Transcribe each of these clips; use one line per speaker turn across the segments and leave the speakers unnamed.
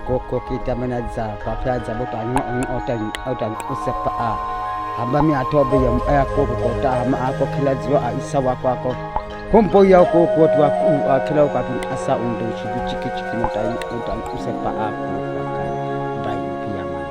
Koko kita menazar papaza buta otan usepa hamba mi atobe ya koko kota hama ako kila ziwa isawa kwako humpo ya koko tu kila kwa asa undo chiki utan usepa ako bayi pia man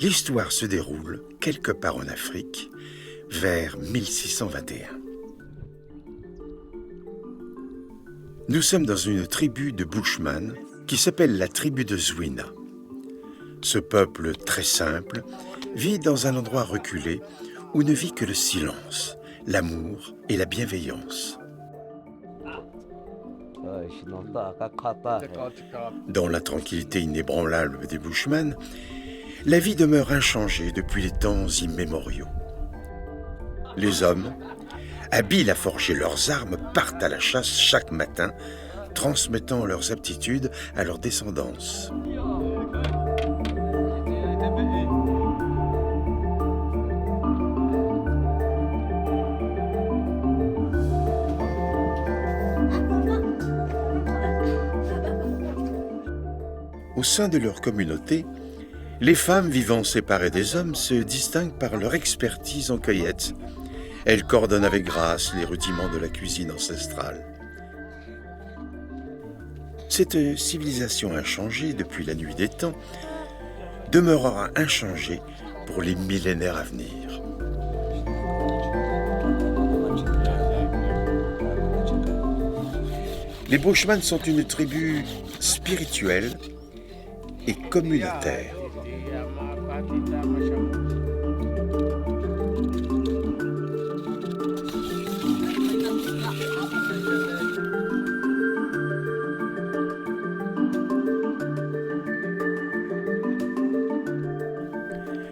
L'histoire se déroule quelque part en Afrique, vers 1621. Nous sommes dans une tribu de Bushmen qui s'appelle la tribu de Zwina. Ce peuple très simple vit dans un endroit reculé où ne vit que le silence, l'amour et la bienveillance. Dans la tranquillité inébranlable des Bushmen, la vie demeure inchangée depuis les temps immémoriaux. Les hommes, habiles à forger leurs armes, partent à la chasse chaque matin, transmettant leurs aptitudes à leur descendance. Au sein de leur communauté, les femmes vivant séparées des hommes se distinguent par leur expertise en cueillette. Elles coordonnent avec grâce les rudiments de la cuisine ancestrale. Cette civilisation inchangée depuis la nuit des temps demeurera inchangée pour les millénaires à venir. Les Bushmen sont une tribu spirituelle et communautaire.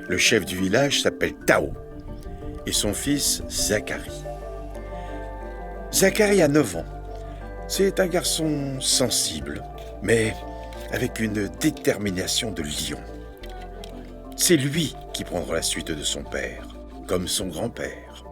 Le chef du village s'appelle Tao et son fils Zacharie. Zacharie a 9 ans. C'est un garçon sensible, mais avec une détermination de lion. C'est lui qui prendra la suite de son père, comme son grand-père.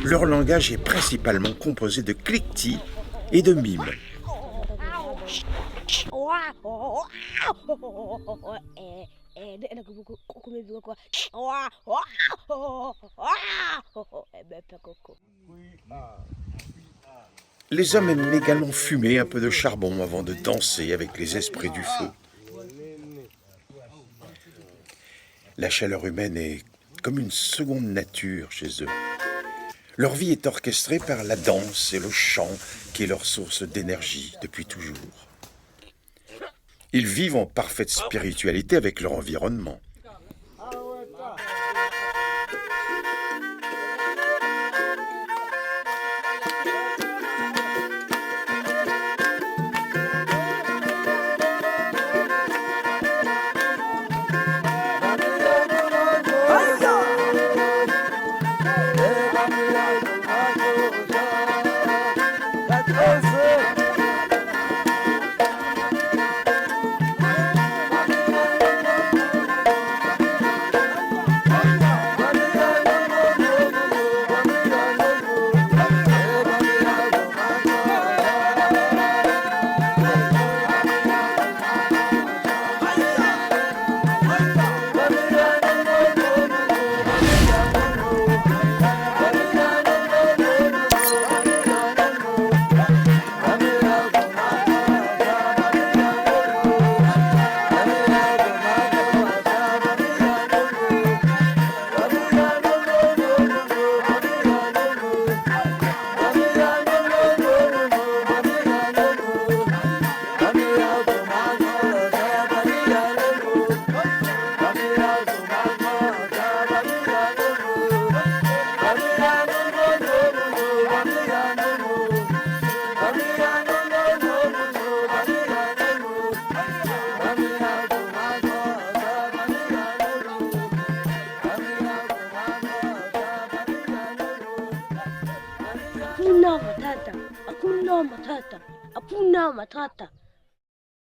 Leur langage est principalement composé de cliquetis et de mimes. Les hommes aiment également fumer un peu de charbon avant de danser avec les esprits du feu. La chaleur humaine est comme une seconde nature chez eux. Leur vie est orchestrée par la danse et le chant, qui est leur source d'énergie depuis toujours. Ils vivent en parfaite spiritualité avec leur environnement.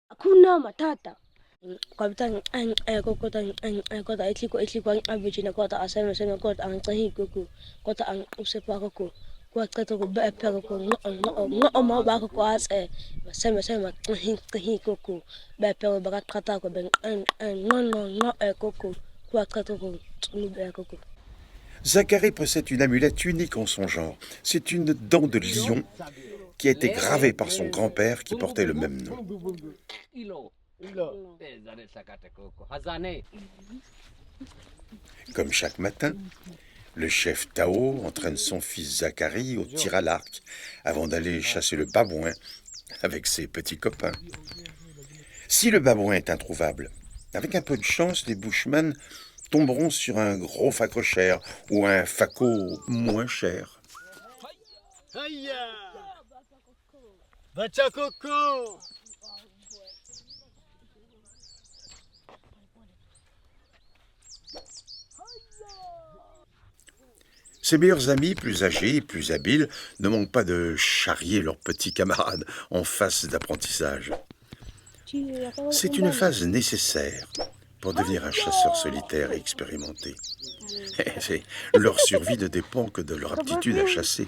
Hakuna matata. Kwa bitang kota itliko ang abijina kota asema kota ang tahi kuku kota ang usepa kuku kwa kato ko ba pero ko no ma ba ko as sema tahi kuku ba pero ba kata ko ben no kuku kwa kato ko ba kuku.
Zacharie possède une amulette unique en son genre. C'est une dent de lion qui a été gravée par son grand-père qui portait le même nom. Comme chaque matin, le chef Tao entraîne son fils Zacharie au tir à l'arc avant d'aller chasser le babouin avec ses petits copains. Si le babouin est introuvable, avec un peu de chance, les bushman tomberont sur un gros facochère ou un faco moins cher. Ses meilleurs amis, plus âgés et plus habiles, ne manquent pas de charrier leurs petits camarades en phase d'apprentissage. C'est une phase nécessaire pour devenir un chasseur solitaire et expérimenté. Leur survie ne dépend que de leur aptitude à chasser.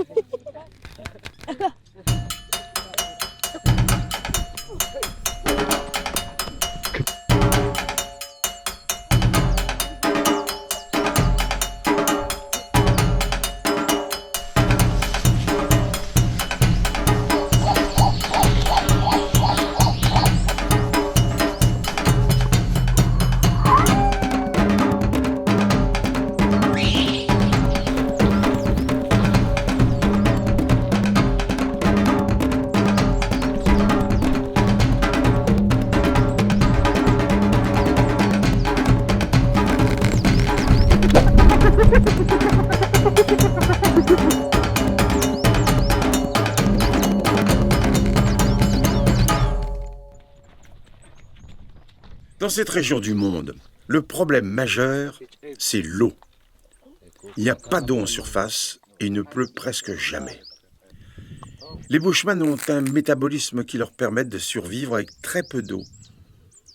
Dans cette région du monde, le problème majeur, c'est l'eau. Il n'y a pas d'eau en surface et il ne pleut presque jamais. Les bushman ont un métabolisme qui leur permet de survivre avec très peu d'eau.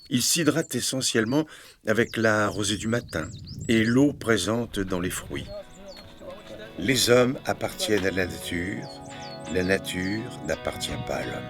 Ils s'hydratent essentiellement avec la rosée du matin et l'eau présente dans les fruits. Les hommes appartiennent à la nature n'appartient pas à l'homme.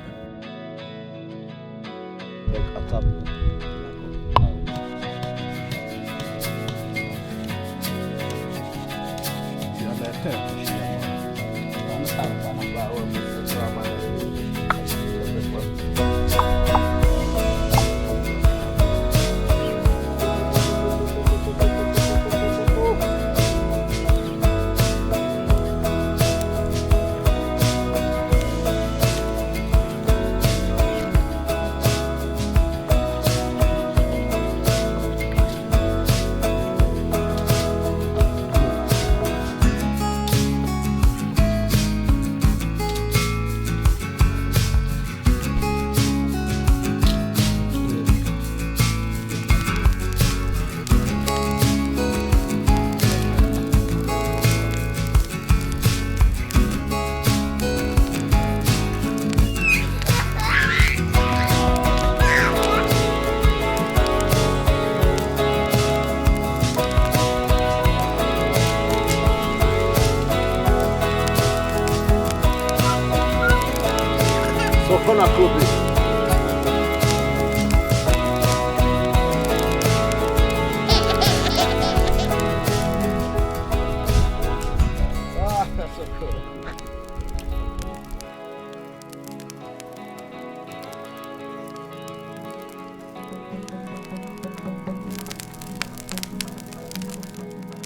Kona kobe. That's so cool.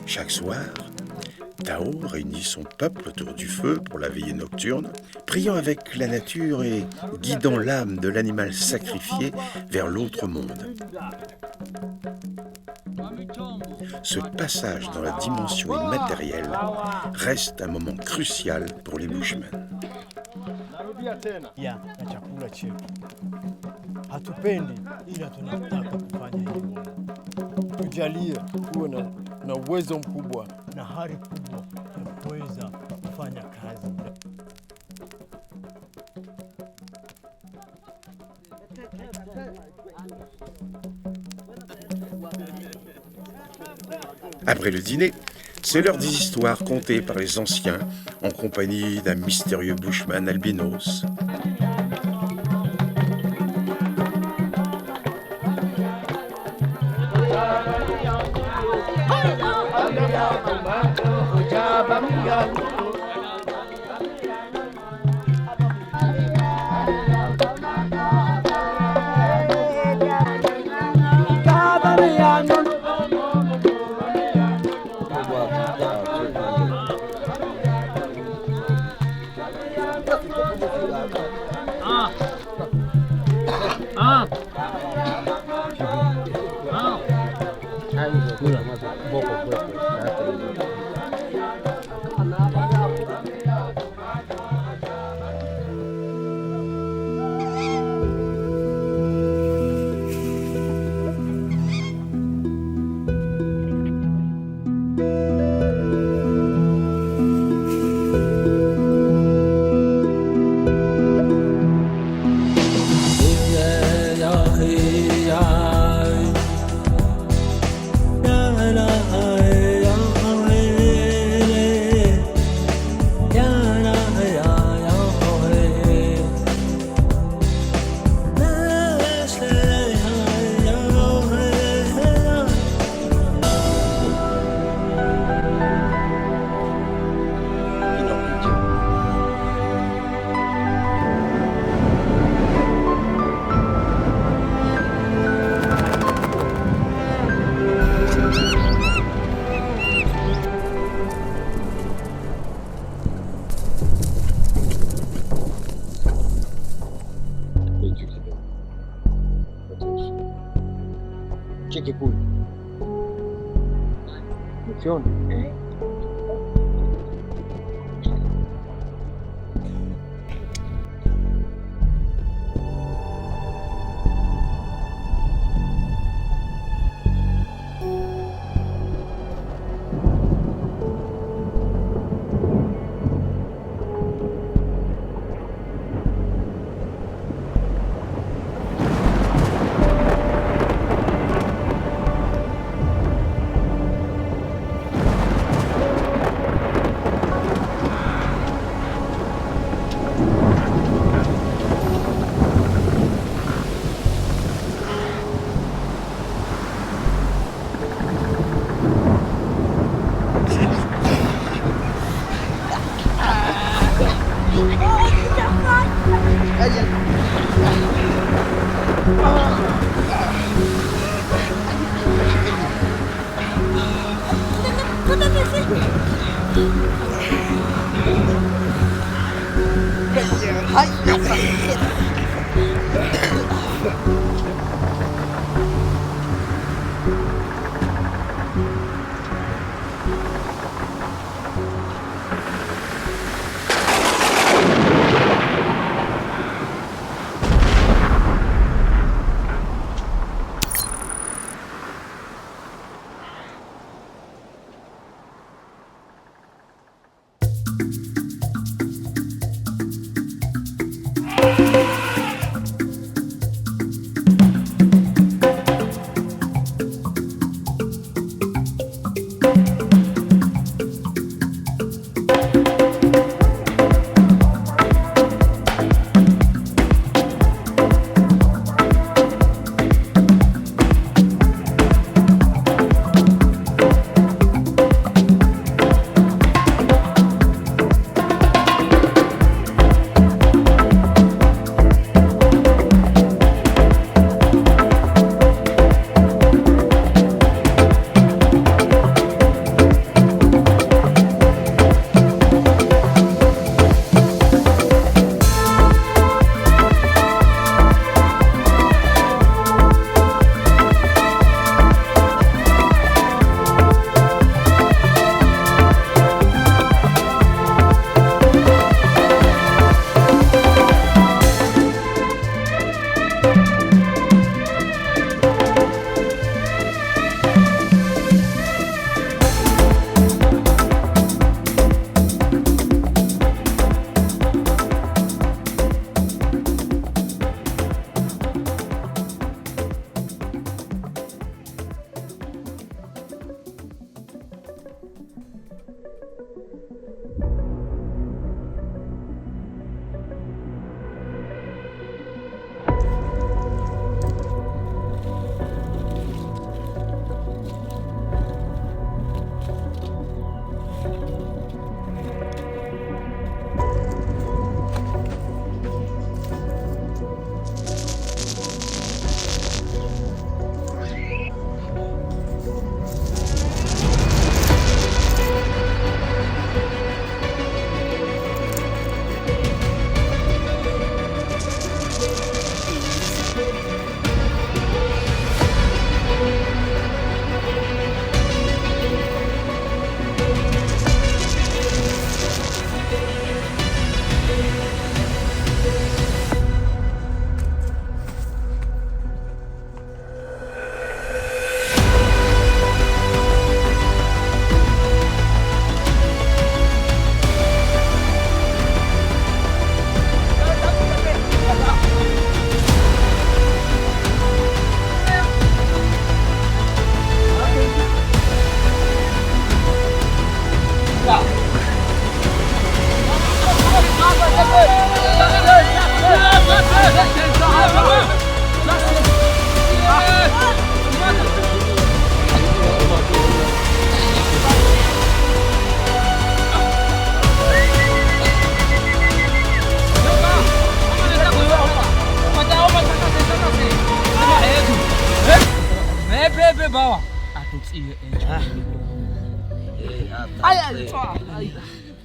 Chaque soir, Tao réunit son peuple autour du feu pour la veillée nocturne, priant avec la nature et guidant l'âme de l'animal sacrifié vers l'autre monde. Ce passage dans la dimension immatérielle reste un moment crucial pour les Bushmen.
Ya na chakula chetu. Hatupendi ila tunataka kufanya hivyo. Tujalie tuwe na uwezo mkubwa na hari kubwa ya kuweza kufanya kazi.
Après le dîner, c'est l'heure des histoires contées par les anciens en compagnie d'un mystérieux bushman albinos.
Cheki kule. Ukiona?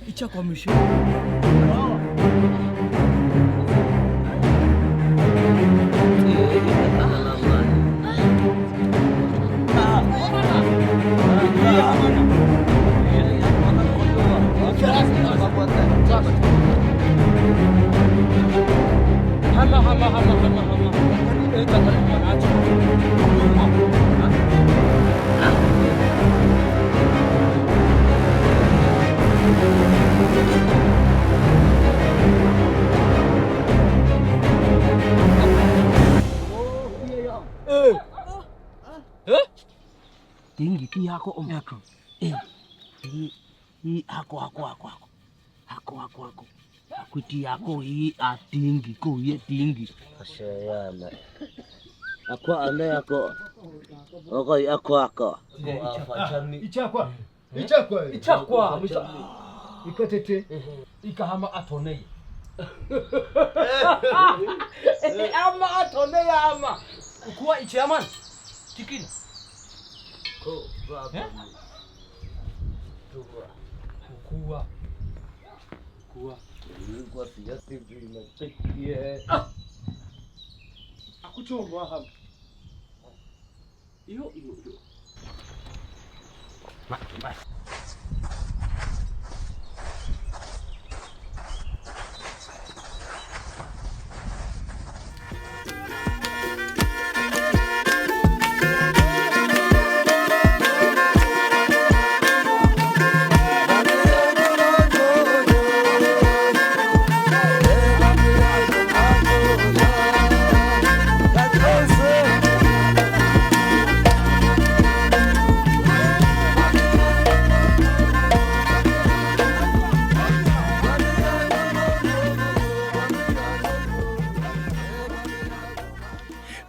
Ichakwa mwisho. Tinggi ki ako ako. Ako. Aku ti ako tinggi ko tinggi.
Asyana. Ako ane ako. Okay, ako.
Ichakwa. Ikatete.
Ikahama atone. Ama atone ama. Kuwa ichaman. Tikina. Kuwa.
Aku chomwa hapa.
Iyo. Mas.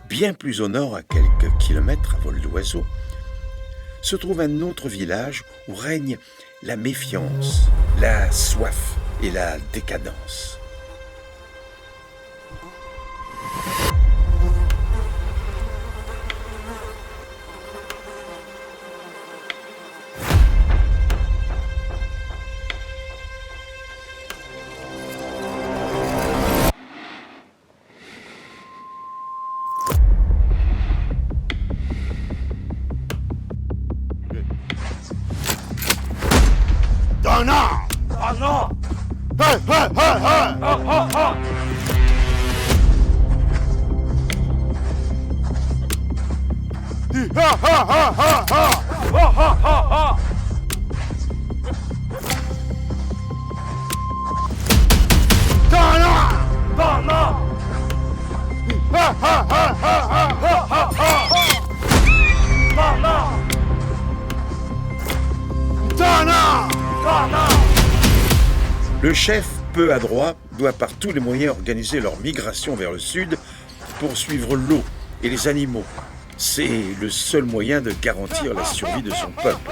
Bien plus au nord, à quelques kilomètres à vol d'oiseau, se trouve un autre village où règne la méfiance, la soif et la décadence. Le chef, peu adroit, doit par tous les moyens organiser leur migration vers le sud pour suivre l'eau et les animaux. C'est le seul moyen de garantir la survie de son peuple.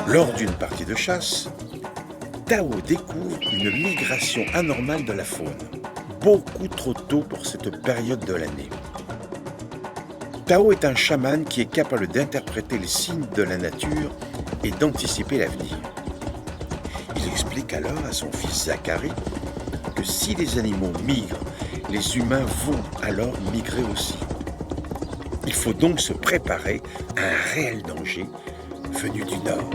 Lors d'une partie de chasse, Tao découvre une migration anormale de la faune, beaucoup trop tôt pour cette période de l'année. Tao est un chaman qui est capable d'interpréter les signes de la nature et d'anticiper l'avenir. Il explique alors à son fils Zacharie que si les animaux migrent les humains vont alors migrer aussi. Il faut donc se préparer à un réel danger venu du nord.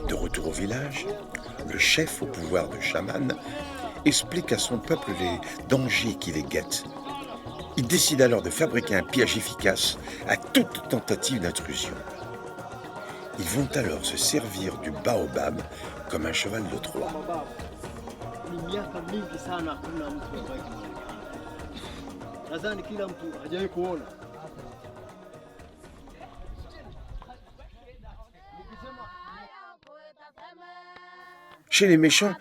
De retour au village, le chef au pouvoir de chaman explique à son peuple les dangers qui les guettent. Il décide alors de fabriquer un piège efficace à toute tentative d'intrusion. Ils vont alors se servir du baobab comme un cheval de Troie.
Ni miaka mingi sana hakuna mtu ambaye kimeonekana. Nadhani kila mtu hajawahi kuona.
Chez les méchants,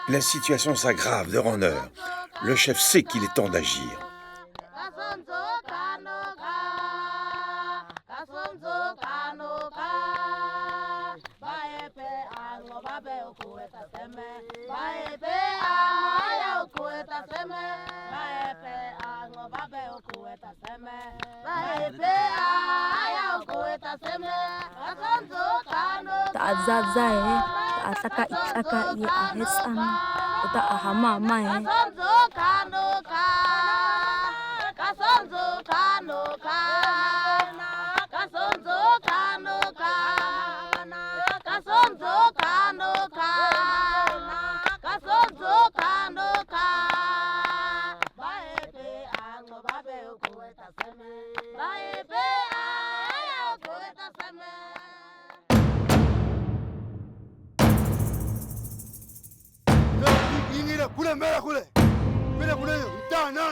la situation s'aggrave d'heure en heure. Le chef sait qu'il est temps d'agir.
Ta'azazae, ta'ataka itlaka i ahesan, uta ahama mae.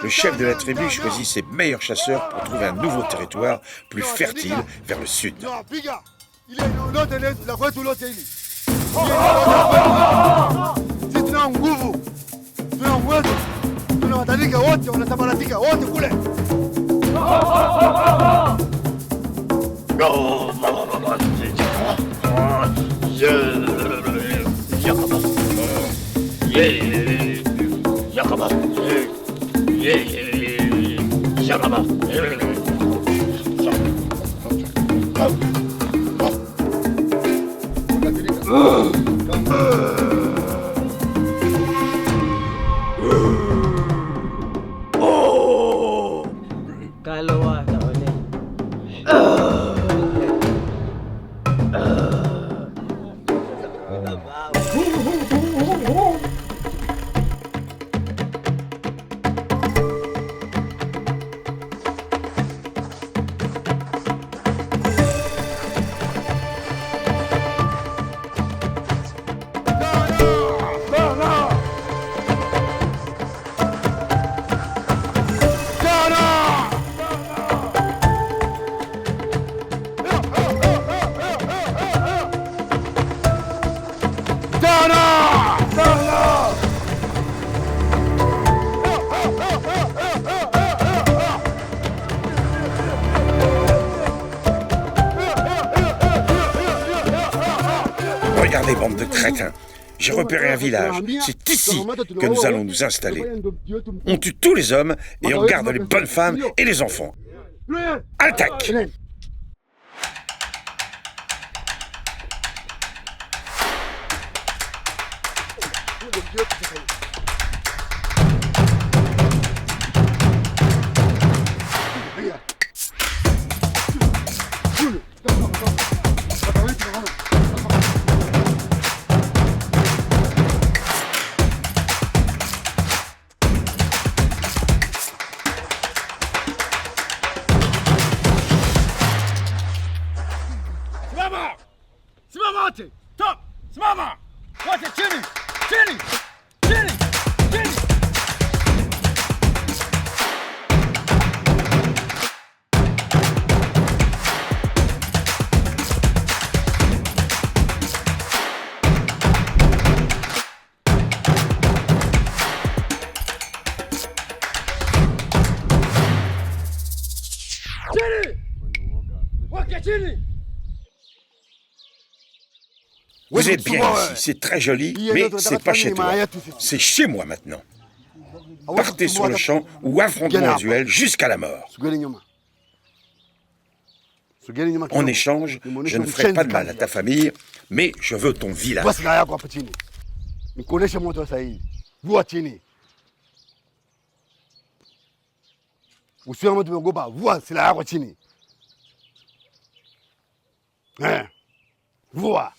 Le chef de la tribu choisit ses meilleurs chasseurs pour trouver un nouveau territoire plus fertile vers le sud. Regardez, bande de crétins. J'ai repéré un village. C'est ici que nous allons nous installer. On tue tous les hommes et on garde les bonnes femmes et les enfants. Attaque! Vous êtes bien ici, c'est très joli, mais c'est pas chez toi. C'est chez moi maintenant. partez sur le champ ou affrontement duel jusqu'à la mort. En échange, je ne ferai pas de mal à ta famille, mais je veux ton village.
Nikuoneshe moto sasa hivi. Vua chini. Usiwe kama tumeogopa, vua silaha yako chini. Vua.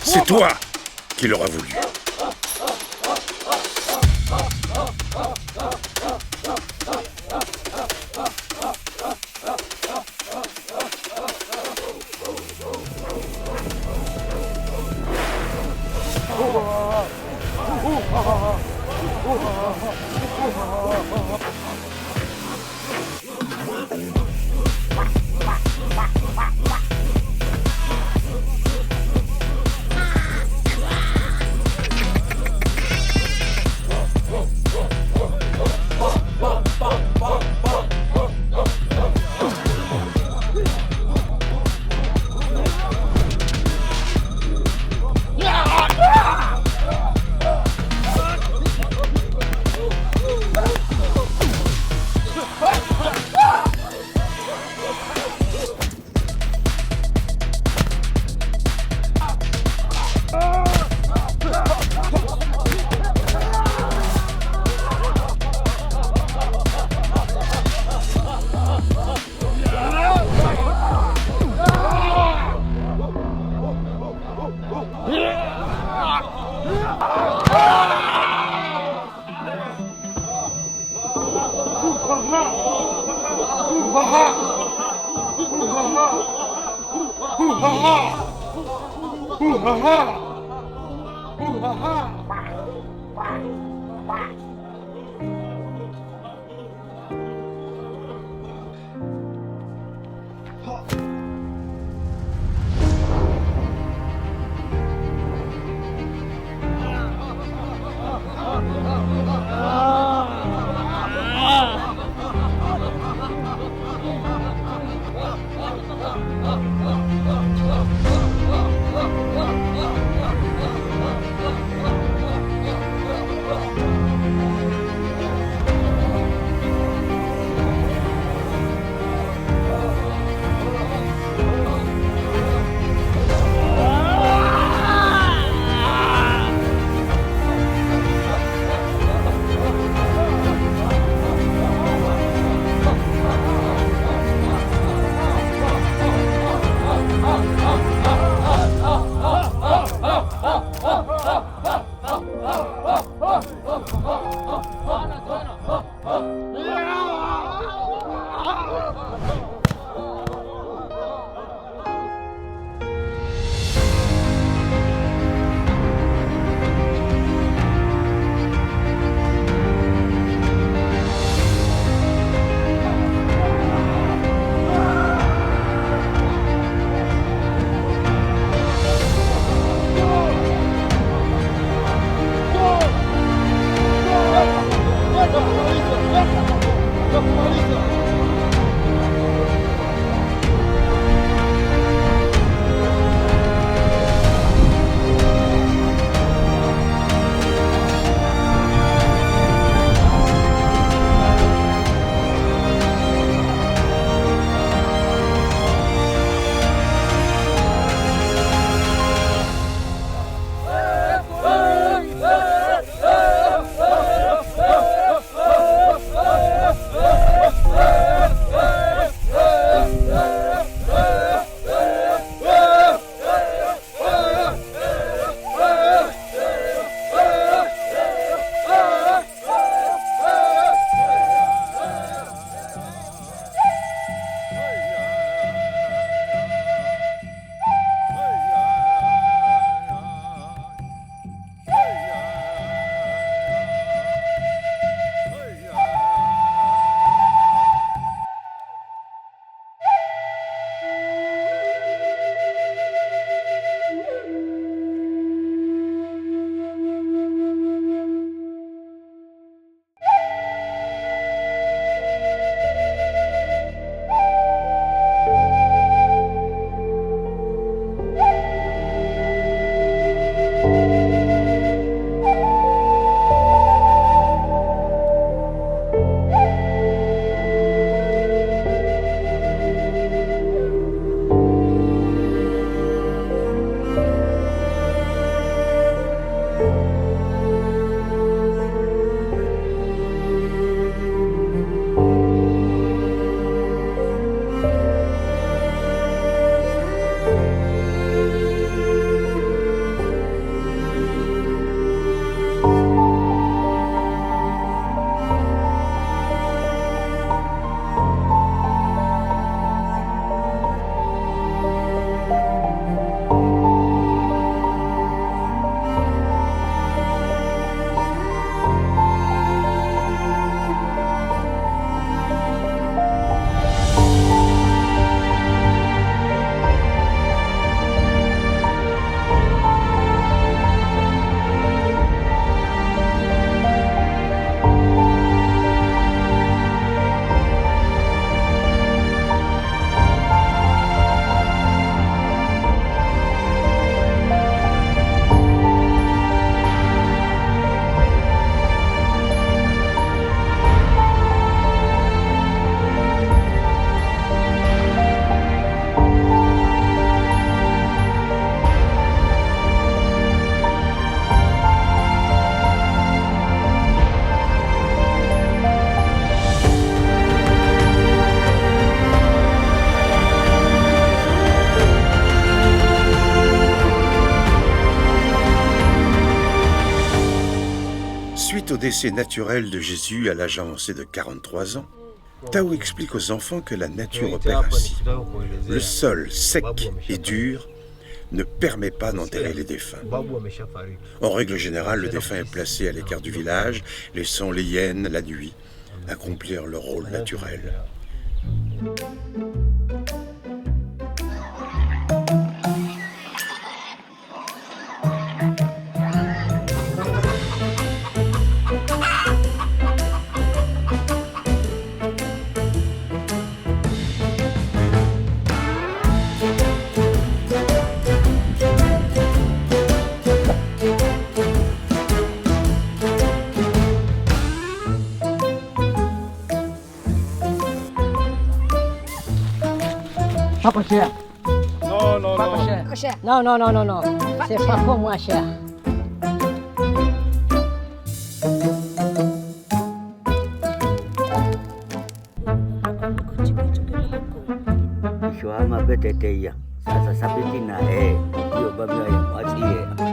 C'est toi qui l'auras voulu. au décès naturel de Jésus à l'âge avancé de 43 ans, Tao explique aux enfants que la nature opère ainsi. Le sol sec et dur ne permet pas d'enterrer les défunts. En règle générale, le défunt est placé à l'écart du village, laissant les hyènes, la nuit, accomplir leur rôle naturel.
Pas cher.
Non, non,
Pas
non.
cher. Non, non, non, non, non. C'est pas pour moi cher.
Shwama beteteya. Sasa sabiti na yo babla ya matie.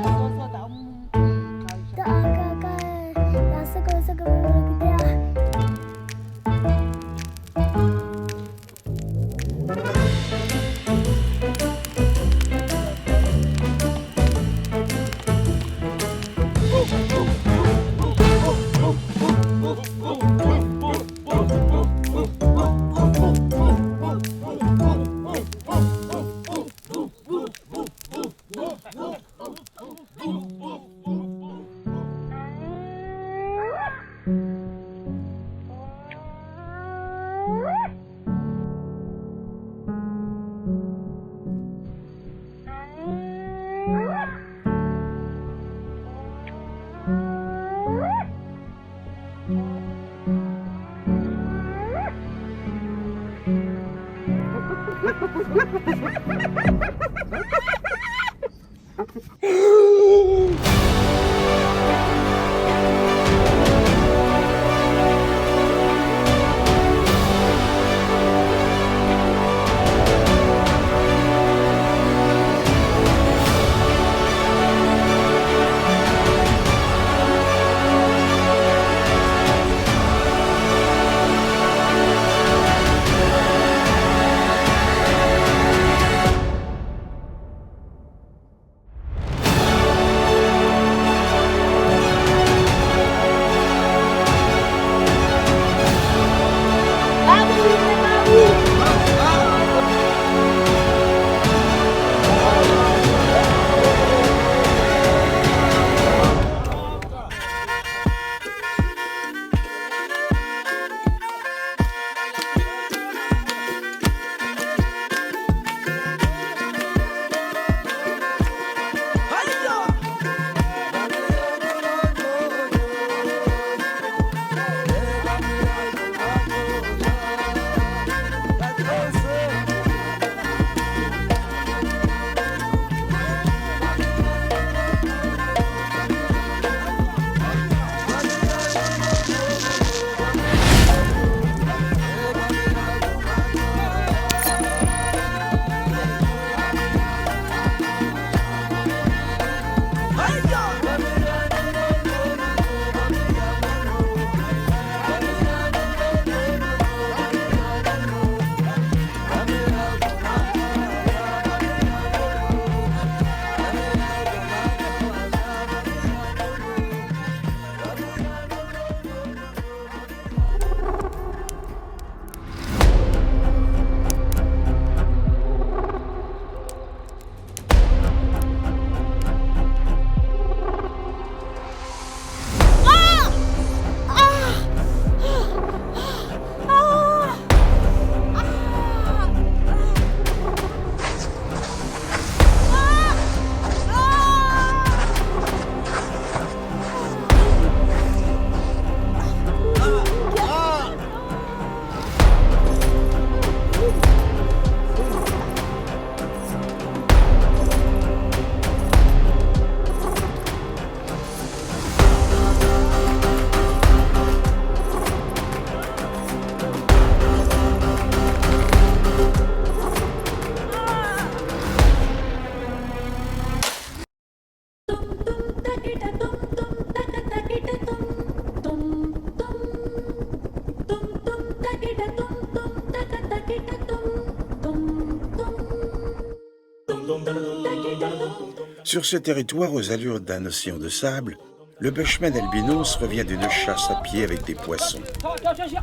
Sur ce territoire aux allures d'un océan de sable, le bushman albinos revient d'une chasse à pied avec des poissons.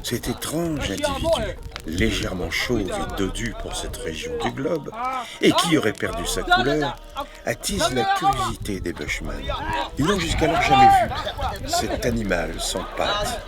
Cet étrange individu, légèrement chauve et dodu pour cette région du globe, et qui aurait perdu sa couleur, attise la curiosité des bushmen. Ils n'ont jusqu'alors jamais vu cet animal sans pattes.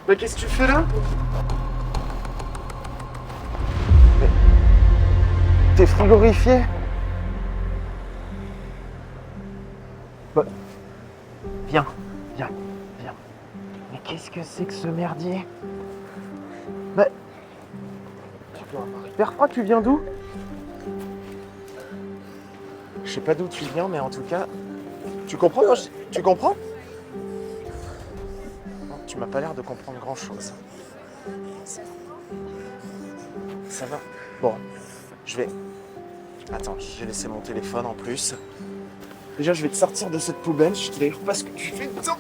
Mais qu'est-ce que tu fais là? Mais... T'es frigorifié? Bah... Viens, viens, viens. Mais qu'est-ce que c'est que ce merdier? Bah... Tu dois avoir hyper froid, tu viens d'où? Je sais pas d'où tu viens, mais en tout cas... Tu comprends? Tu comprends? Non, tu m'as pas l'air de comprendre grand-chose. Ça va? Bon, je vais... Attends, j'ai laissé mon téléphone en plus. Déjà, je vais te sortir de cette poubelle. Je te dis pas ce que tu fais dedans.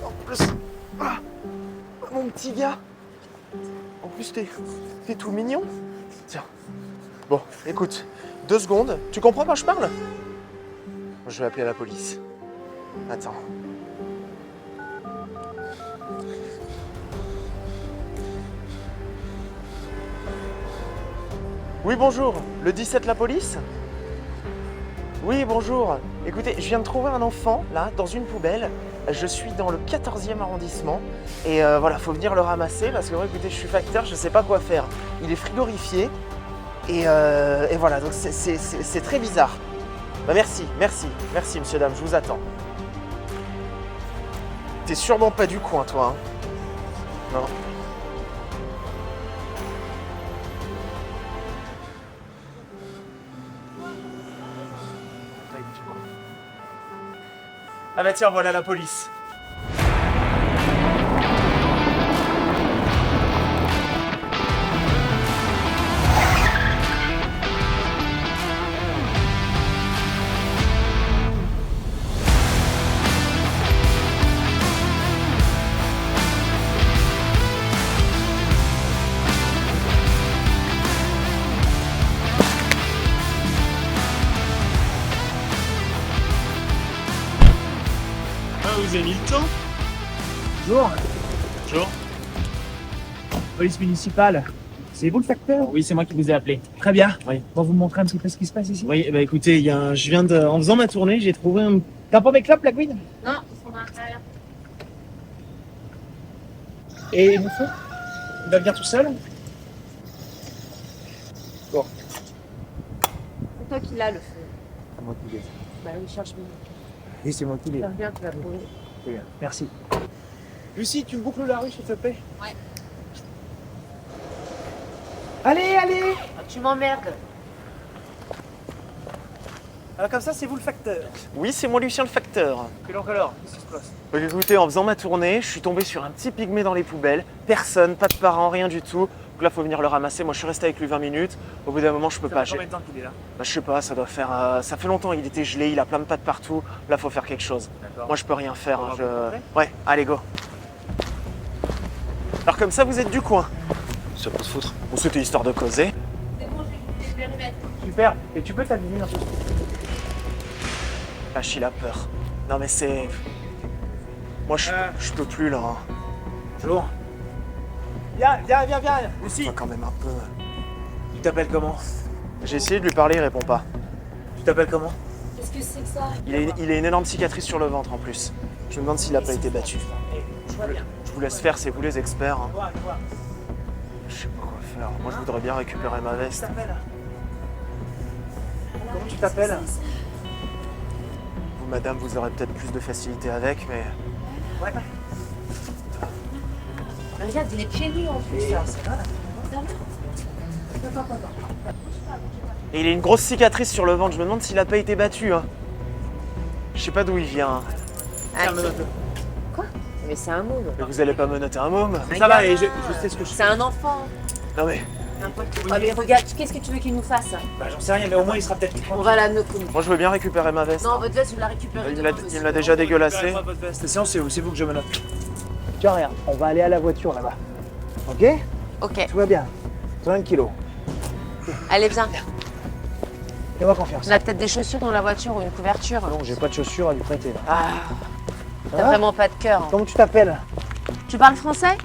En plus... Ah, mon petit gars. En plus, t'es tout mignon. Tiens. Bon, écoute, 2 secondes. Tu comprends quand je parle? Je vais appeler la police. Attends. Oui, bonjour. Le 17, la police? Oui, bonjour. Écoutez, je viens de trouver un enfant, là, dans une poubelle. Je suis dans le 14e arrondissement. Et voilà, faut venir le ramasser parce que, écoutez, je suis facteur, je sais pas quoi faire. Il est frigorifié. Et voilà, donc c'est très bizarre. Bah merci, monsieur, dame, je vous attends. T'es sûrement pas du coin, toi, hein? Non. Ah bah tiens, voilà la police. Vous avez mis le temps?
Bonjour.
Bonjour.
Police municipale. C'est vous le facteur? Oui, c'est moi qui vous ai appelé. Très bien. Oui. Bon, vous me montrer un petit peu ce qui se passe ici?
Oui, bah écoutez, en faisant ma tournée, j'ai trouvé un...
T'as pas mes clopes, la Gwyn?
Non, ils sont à l'intérieur.
Et mon feu? Il va venir tout seul? Bon.
C'est toi qui l'as, le feu.
C'est moi qui l'ai.
Bah oui, cherche-moi.
Oui, c'est moi qui l'ai.
Reviens, tu vas trouver.
Merci. Lucie, tu me boucles la rue, s'il te plaît?
Ouais.
Allez, allez!
Ah, tu m'emmerdes.
Alors comme ça, c'est vous le facteur.
Oui, c'est moi Lucien le facteur.
Quelle heure? Qu'est-ce qui se passe?
Donc écoutez, en faisant ma tournée, je suis tombé sur un petit pygmée dans les poubelles. Personne, pas de parents, rien du tout. Donc là, faut venir le ramasser. Moi, je suis resté avec lui 20 minutes. Au bout d'un moment, je peux pas.
Combien de temps qu'il est là?
Bah, je sais pas, ça doit faire... ça fait longtemps, il était gelé, il a plein de pattes partout. Là, faut faire quelque chose.
D'accord.
Moi, je peux rien faire.
On
hein,
va vous montrer.
Ouais, allez, go. Alors comme ça, vous êtes du coin?
Ça peut se foutre.
Bon, c'était histoire de causer.
C'est bon, j'ai le périmètre.
Super. Et tu peux t'habiller un peu?
Lâche, il a peur. Non mais c'est... Moi, je peux plus, là. Hein.
Bonjour. Viens. Lucie,
Toi, quand même un peu...
tu t'appelles comment?
J'ai essayé de lui parler, il répond pas.
Tu t'appelles comment?
Qu'est-ce que c'est que ça?
Il a une énorme cicatrice sur le ventre, en plus. Je me demande s'il a pas été battu.
Je vois bien.
Je vous laisse faire, c'est vous les experts. Hein.
Je vois.
Je sais pas quoi faire. Moi, je voudrais bien récupérer ma veste.
Comment tu t'appelles?
Vous, madame, vous aurez peut-être plus de facilité avec, mais...
Ouais.
Regarde, il est pieds nus en plus.
Et il a une grosse cicatrice sur le ventre. Je me demande s'il a pas été battu. Hein. Je sais pas d'où il vient.
Ah, quoi? Mais c'est un môme.
Mais vous allez pas menotter un môme?
Ça va, et je sais ce que je fais.
C'est un enfant.
Non mais...
Ah, mais regarde, qu'est-ce que tu veux qu'il nous fasse?
Bah, j'en sais rien, mais au moins il sera peut-être.
On va la
Moi, je veux bien récupérer ma veste.
Non, votre veste, vous la récupérez.
Il
demain,
me
monsieur.
l'a déjà dégueulassé.
Cette séance, c'est vous que je me note. Tiens, regarde, on va aller à la voiture là-bas. Ok?
Ok,
Tout va bien. Tranquillo.
allez, viens.
Fais-moi confiance.
On a peut-être des chaussures dans la voiture ou une couverture.
Non, j'ai pas de chaussures à lui prêter là.
Ah,
Ça
t'as
va?
vraiment pas de cœur. Hein.
Comment tu t'appelles?
Tu parles français?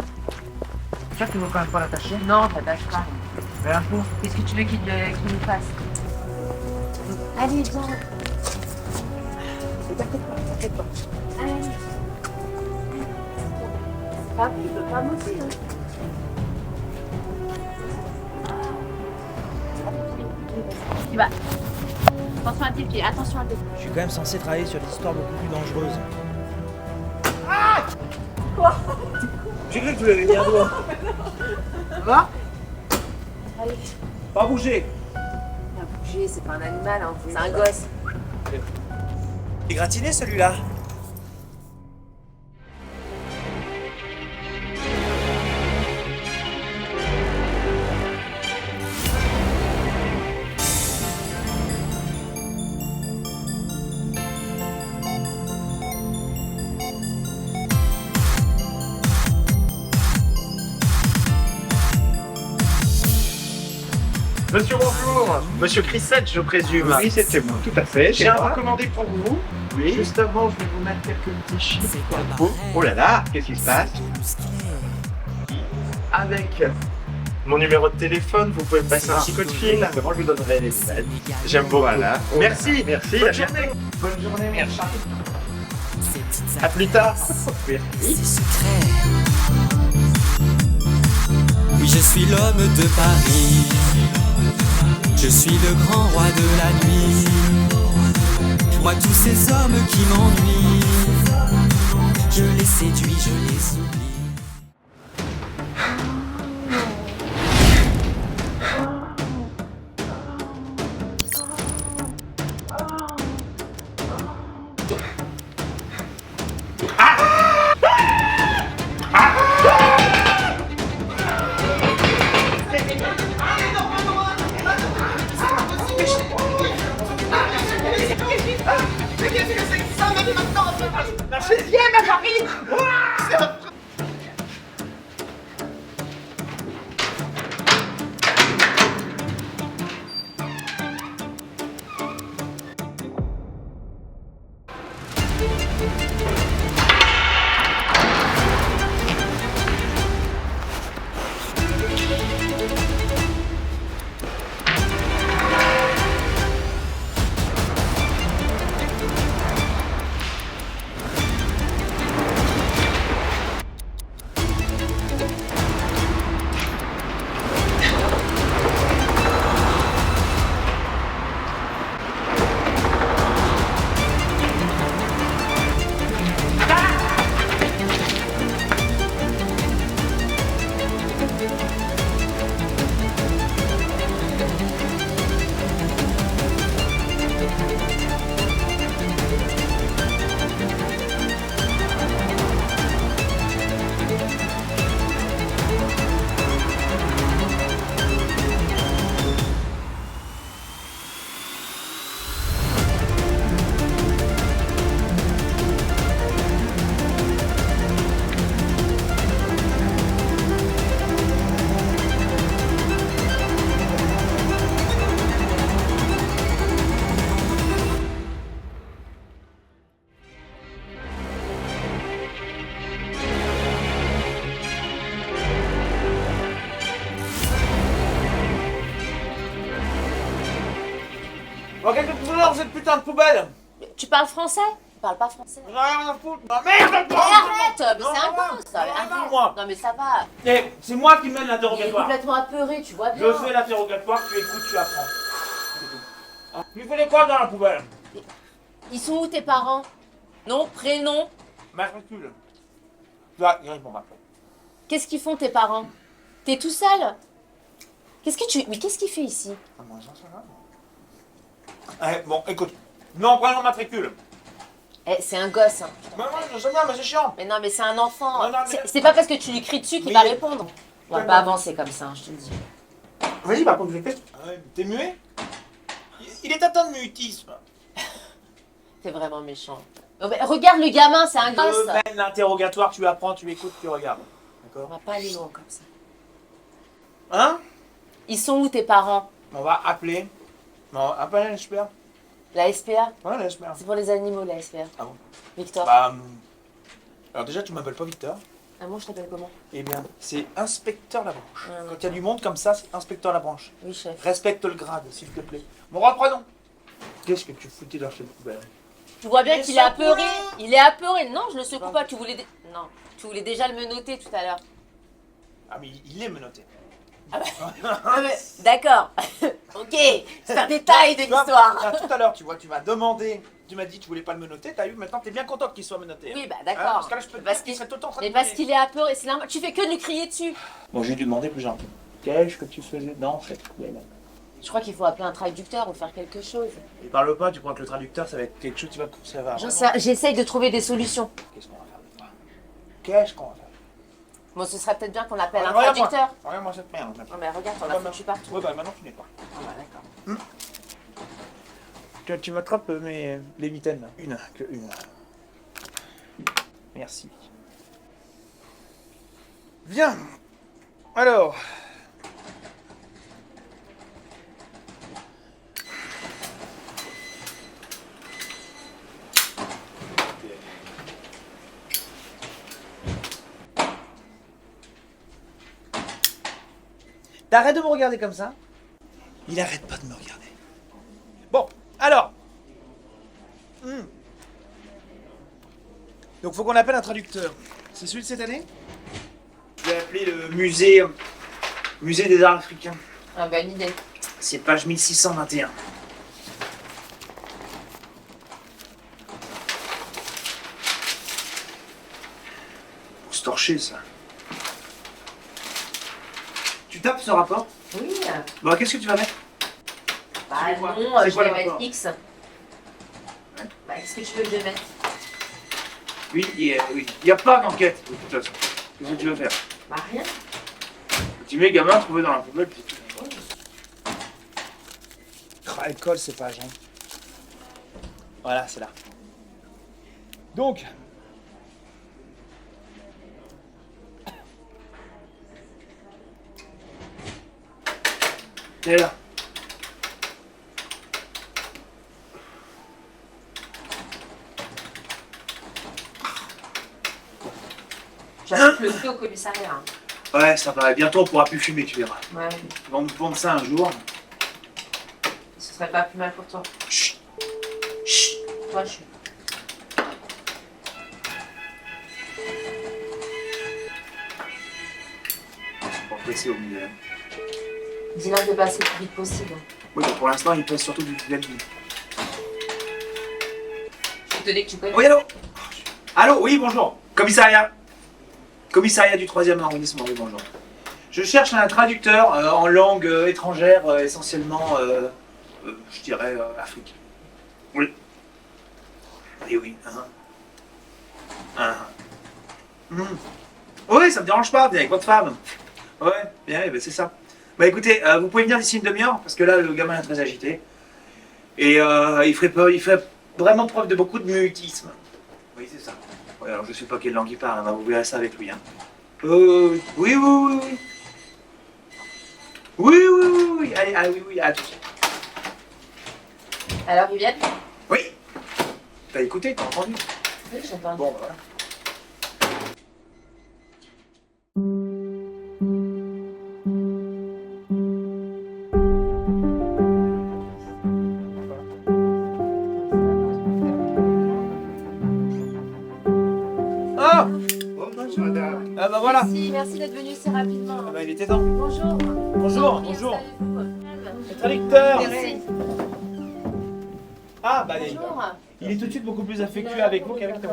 Tiens, tu veux quand même pas l'attacher?
Non, t'attaches pas.
Fais un coup.
Qu'est-ce que tu veux qu'il nous fasse? Allez, viens.
T'inquiète pas.
Allez. peux pas moi aussi. Hein. Tu vas. Attention à tes pieds, attention à tes pieds.
Je suis quand même censé travailler sur des histoires beaucoup plus dangereuses.
Quoi?
J'ai cru que tu l'avais mis un doigt.
Ça va?
Allez.
Pas bouger.
Il a bougé, c'est pas un animal, hein. C'est un gosse.
Il est gratiné celui-là.
Monsieur, bonjour. Monsieur Chrisette, je présume.
Oui, c'était moi, tout à fait.
J'ai un recommandé pour vous.
Oui.
Juste avant, je vais vous mettre quelques petits chiffres.
Oh là là, qu'est-ce qui se passe?
Avec mon numéro de téléphone, vous pouvez me passer un petit coup de fil.
Comment je vous donnerai les nouvelles?
J'aime beaucoup.
Voilà.
Merci.
Merci.
Bonne journée. Bonne journée, merci. À plus tard.
Oui, je suis l'homme de Paris. Je suis le grand roi de la nuit. Moi, tous ces hommes qui m'ennuient, je les séduis, je les oublie.
Oh, qu'est-ce que tu fous dans cette putain de poubelle?
Tu parles français? Tu parles pas français.
J'en ai rien à foutre. Ma merde!
Mais arrête! Mais
Non,
c'est un
non,
gosse!
non,
Arrête.
non, moi.
Non mais ça va.
Eh, c'est moi qui mène
Il est
l'interrogatoire.
complètement apeuré, tu vois bien.
Je fais l'interrogatoire, tu écoutes, tu apprends. C'est tout. Ah, tu fais quoi dans la poubelle?
Ils sont où tes parents? Nom, prénom?
Matricule. Tu vas, il répond maintenant.
Qu'est-ce qu'ils font tes parents? T'es tout seul? Qu'est-ce que tu... Mais qu'est-ce qu'il fait ici?
Ah, moi, j'en sais rien. Eh, bon, écoute. Non, prénom, matricule.
Eh, c'est un gosse. Hein.
Mais moi, je sais bien, mais c'est chiant.
Mais non, mais c'est un enfant.
Non, non, mais-
C'est pas parce que tu lui cries dessus qu'il
Mais
va
il-
répondre. On va
Tellement.
pas avancer comme ça, hein, je te le dis.
Vas-y, par contre, je vais faire. T'es muet? Il est atteint de mutisme.
T'es vraiment méchant. Oh, mais regarde le gamin, c'est un gosse.
Je mène l'interrogatoire, tu apprends, tu écoutes, tu regardes.
On
D'accord?
va pas aller loin comme ça.
Hein?
Ils sont où tes parents?
On va appeler. Non, appelle l'SPA.
La SPA?
Ouais, la SPA.
C'est pour les animaux, la SPA.
Ah bon?
Victor.
Bah. Alors, déjà, tu m'appelles pas Victor.
Ah, moi, je t'appelle comment?
Eh bien, c'est inspecteur Labranche.
Ah,
Quand il y a du monde comme ça, c'est inspecteur Labranche.
Oui, chef.
Respecte le grade, s'il te plaît. Mon reprenons. Qu'est-ce que tu foutais dans cette poubelle?
Tu vois bien
Mais
qu'il est
secoue-le.
apeuré. Il est apeuré. Non, je le secoue pas. Tu voulais... Non. Tu voulais déjà le menotter tout à l'heure.
Ah mais il est menotté.
D'accord. Ok, c'est un détail de
Tu vois,
l'histoire.
Tout à l'heure, tu vois, tu m'as demandé, tu m'as dit tu voulais pas le menotter, t'as eu, maintenant t'es bien contente qu'il soit menotté.
Oui, bah
Hein,
d'accord.
parce que là, je peux te dire qu'il serait tout le temps en train de
Mais parce
bouger.
qu'il est apeuré, c'est normal. Tu fais que de lui crier dessus.
Bon, je vais lui demander plus gentil. Qu'est-ce que tu faisais dans cette poubelle?
Je crois qu'il faut appeler un traducteur ou faire quelque chose.
Il parle pas, tu crois que le traducteur ça va être quelque chose, ça va.
J'en sais rien, j'essaye de trouver des solutions.
Qu'est-ce qu'on va faire de toi? Qu'est-ce qu'on va faire?
Bon, ce serait peut-être bien qu'on appelle un
Regarde-moi.
traducteur.
Regarde-moi cette merde.
Non mais regarde, t'en as foutu partout.
Ouais, bah maintenant tu nettoies.
Ah bah d'accord.
Tu m'attrapes les mitaines là. Une. Merci. Viens. Alors. T'arrêtes de me regarder comme ça? Il arrête pas de me regarder. Bon, alors. Donc faut qu'on appelle un traducteur. C'est celui de cette année? Je vais appeler le musée des arts africains.
Ah, bonne idée.
C'est page 1621. Pour se torcher ça. Tu tapes ce rapport?
Oui.
Bon, qu'est-ce que tu vas mettre?
Bah
C'est quoi?
non,
C'est
je
quoi
vais
le
mettre
rapport?
X. Bah qu'est-ce que tu veux que je mette?
Oui, il n'y a pas d'enquête de toute façon. Qu'est-ce que tu veux faire?
Bah rien.
Tu mets gamin trouvé dans la poubelle, puis tout. Elle colle ces pages. Hein. Voilà, c'est là. Donc. Elle est là.
J'applique le feu au commissariat. Hein.
Ouais, ça va. Bientôt on pourra plus fumer, tu verras.
Ouais.
Ils vont nous vendre ça un jour.
Ce serait pas plus mal pour toi.
Chut. Chut.
Toi, je suis.
Pour presser au milieu.
Dis-leur de passer le plus vite possible.
Oui, mais pour l'instant, il pèse surtout du fidèle.
Je te dis que tu connais.
Oui, allô? Allô, oui, bonjour. Commissariat. Commissariat du 3e arrondissement, oui, bonjour. Je cherche un traducteur en langue étrangère, essentiellement, je dirais, Afrique. Oui. Oui, oui. Oui, ça me dérange pas, viens avec votre femme. Ouais, bien, ben c'est ça. Bah écoutez, vous pouvez venir d'ici une demi-heure, parce que là, le gamin est très agité. Et il fait vraiment preuve de beaucoup de mutisme. Oui, c'est ça. Ouais, alors je sais pas quelle langue il parle, hein, vous verrez ça avec lui. Hein. Oui, oui, oui, oui, oui. Oui, oui, oui, oui. Allez, ah, oui, oui, à tout de suite.
Alors, Viviane?
Oui. T'as écouté, t'as entendu?
Oui, j'entends.
Bon, bah voilà. Ah! Bonjour, madame. Ah bah voilà.
Merci d'être venu si rapidement.
Ah bah il était temps.
Bonjour.
Bonjour, bonjour. Le traducteur. Ah bah
Bonjour.
il est tout de suite beaucoup plus affectueux avec vous qu'avec toi.